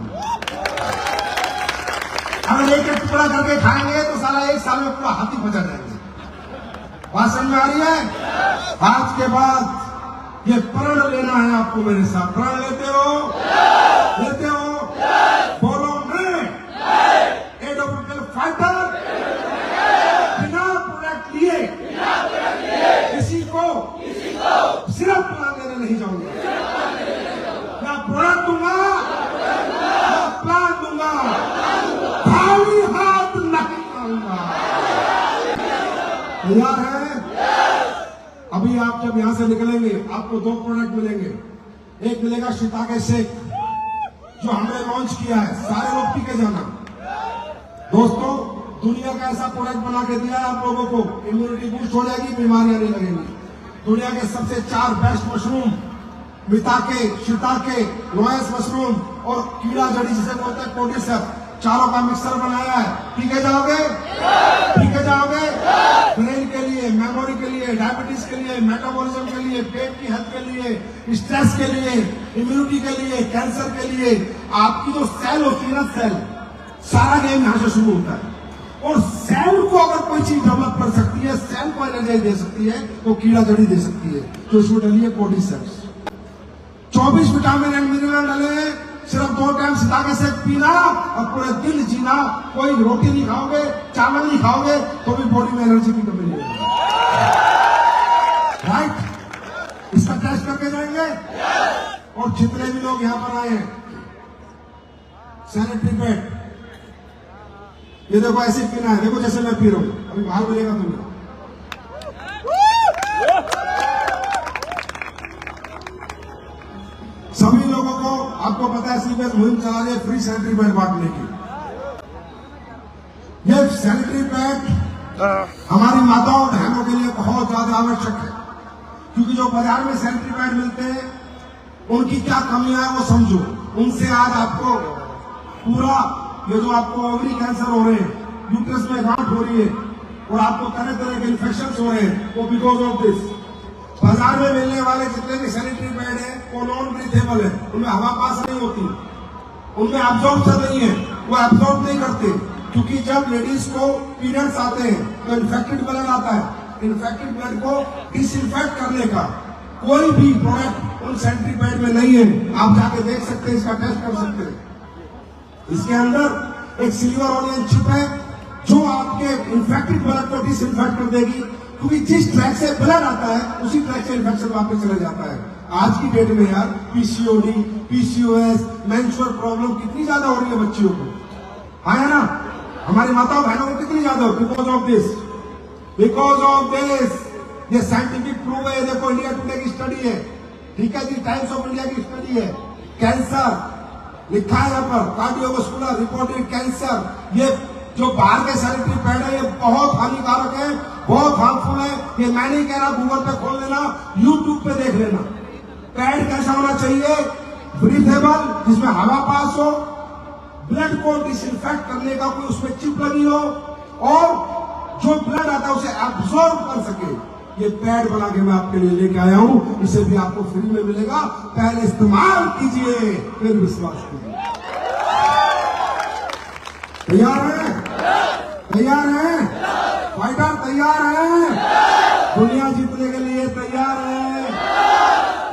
अगर एक टुकड़ा करके खाएंगे तो सारा 1 साल में पूरा हाथी बचा जाएंगे। बात समझ में आ रही है? आज के बाद ये प्रण लेना है आपको मेरे साथ। प्रण लेते हो? लेते हो? बोलो मैं एडवोकेट फाइटर बिना प्रोडक्ट लिए किसी को सिर्फ प्लान लेने नहीं जाऊंगा। मैं प्रोडक्ट दूंगा, मैं प्लान दूंगा, खाली हाथ नहीं आऊंगा। तैयार है? अभी आप जब यहां से निकलेंगे आपको 2 प्रोडक्ट मिलेंगे। एक मिलेगा शिताके शेक जो हमने लॉन्च किया है, सारे लोग पी के जाना। दोस्तों दुनिया का ऐसा प्रोडक्ट बना के दिया है आप लोगों को, इम्यूनिटी बूस्ट हो जाएगी, बीमारियां नहीं लगेंगी। दुनिया के सबसे 4 बेस्ट मशरूम, मिताके, शिताके, लोयस मशरूम और कीड़ा जड़ी जिसे बोलते हैं कोडिसर, चारों का मिक्सर बनाया है। पी के जाओगे? पी के जाओगे? ब्रेन के लिए, मेमोरी के लिए, डायबिटीज के लिए, मेटाबॉलिज्म के लिए, पेट की हेल्थ के लिए, स्ट्रेस के लिए, इम्यूनिटी के लिए, कैंसर के लिए। आपकी जो सेल होती है ना, सेल, सारा गेम यहां से शुरू होता है। और सेल को अगर कोई चीज डेवलप कर सकती है, सेल को एनर्जी दे सकती है, तो कीड़ा जड़ी दे सकती है, तो इसको डलिए कोडिसेप्स। 24 विटामिन एंड मिनरल डले हैं। सिर्फ 2 टाइम सिताके शेक पीना और पूरे दिन जीना। कोई रोटी नहीं खाओगे, चावल नहीं खाओगे तो भी बॉडी में एनर्जी की कमी नहीं होगी। राइट? इसका टेस्ट करके जाएंगे। और जितने भी लोग यहां पर आए हैं, सैनिटरी पैड ये देखो ऐसे पीना है। देखो जैसे मैं पी रहा हूं, अभी बाहर मिलेगा तुम्हें। सभी लोगों को आपको पता है सीबीएस मुहिम चला रही है फ्री सैनिटरी पैड बांटने की। ये सैनिटरी पैड हमारी माताओं बहनों के लिए बहुत ज्यादा आवश्यक है, क्योंकि जो बाजार में सैनिटरी पैड मिलते हैं उनकी क्या कमियां है वो समझो। उनसे आज आपको पूरा ये जो आपको ओवरी कैंसर हो रहे हैं, यूट्रस में गांठ हो रही है और आपको तरह तरह के इन्फेक्शन हो रहे हैं, वो बिकॉज ऑफ दिस। बाजार में मिलने वाले जितने भी सैनिटरी पैड है वो नॉन ब्रीथेबल है, उनमें हवा पास नहीं होती, उनमें एब्जॉर्प्शन नहीं है, वो एब्जॉर्ब नहीं करते। क्योंकि जब लेडीज को पीरियड्स आते हैं तो इन्फेक्टेड ब्लड आता है। इन्फेक्टेड ब्लड को डिसइंफेक्ट करने का कोई भी प्रोडक्ट उन सैनिटरी पैड में नहीं है। आप जाके देख सकते हैं, इसका टेस्ट कर सकते हैं। इसके अंदर एक सिल्वर ऑनियन चिप है जो आपके इन्फेक्टेड ब्लड को डिसइंफेक्ट कर देगी, क्योंकि जिस ट्रैक से ब्लड आता है उसी ट्रैक से इन्फेक्शन वापस चला जाता है। आज की डेट में यार पीसीओडी, पीसीओएस, मेंस्ट्रुअल प्रॉब्लम कितनी ज्यादा हो रही है बच्चियों को, है ना? हमारी माताओं बहनों को कितनी ज्यादा हो, because of this, because of this. ये साइंटिफिक प्रूव है। देखो इंडिया टुडे की स्टडी है, ठीक है जी, टाइम्स ऑफ इंडिया की स्टडी है। कैंसर लिखा है यहाँ पर, कार्डियोवास्कुलर रिपोर्टेड कैंसर। ये जो बाहर के सैनिटरी पैड है ये बहुत हानिकारक है, बहुत हार्मफुल है। ये मैं नहीं कह रहा, गूगल पे खोल लेना, यूट्यूब पे देख लेना। पैड कैसा होना चाहिए? ब्रीथेबल, जिसमें हवा पास हो, ब्लड को डिसइंफेक्ट करने का कोई उसमें चिप लगी हो अब्सॉर्ब कर सके, ये पैड बना के मैं आपके लिए लेके आया हूं। इसे भी आपको फ्री में मिलेगा, पहले इस्तेमाल कीजिए फिर विश्वास कीजिए। तैयार हैं? तैयार हैं? फाइटर तैयार हैं? दुनिया जीतने के लिए तैयार है?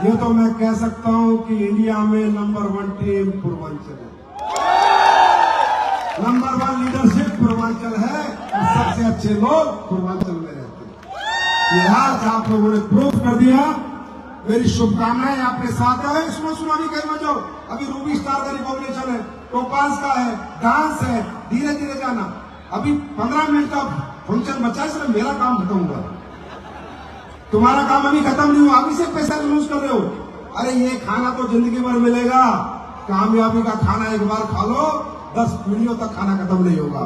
ये तो मैं कह सकता हूं कि इंडिया में नंबर 1 टीम पूर्वांचल है, नंबर 1 लीडरशिप पूर्वांचल है और सबसे अच्छे लोग पूर्वांचल में रहते हैं। ये आज आप लोगों ने प्रूव कर दिया। मेरी शुभकामनाएं आपके साथ है। सुनो अभी कहीं मत जाओ, अभी रूबी स्टार का रिकॉग्निशन है, टोपाज का है, डांस है, धीरे धीरे जाना। अभी 15 मिनट का फंक्शन बचा है, सिर्फ मेरा काम खत्म हुआ, तुम्हारा काम अभी खत्म नहीं हुआ, अभी से पैसा लूज कर रहे हो। अरे ये खाना तो जिंदगी भर मिलेगा, कामयाबी का खाना एक बार खा लो, 10 पीढ़ियों तक खाना खत्म नहीं होगा।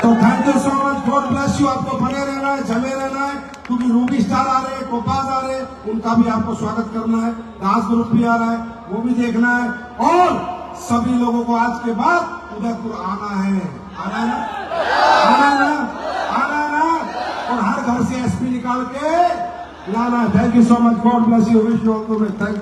तो thank you so much, God bless you. आपको बने रहना है, जमे रहना है, क्योंकि रूबी स्टार आ रहे हैं, टोपाज आ रहे हैं, उनका भी आपको स्वागत करना है। डांस ग्रुप भी आ रहा है, वो भी देखना है। और सभी लोगों को आज के बाद उदयपुर आना है, आना है ना, आना है ना, आना है ना, और हर घर से एसपी निकाल के लाना है। Thank you so much, God bless you, wish you all the best. Thank you.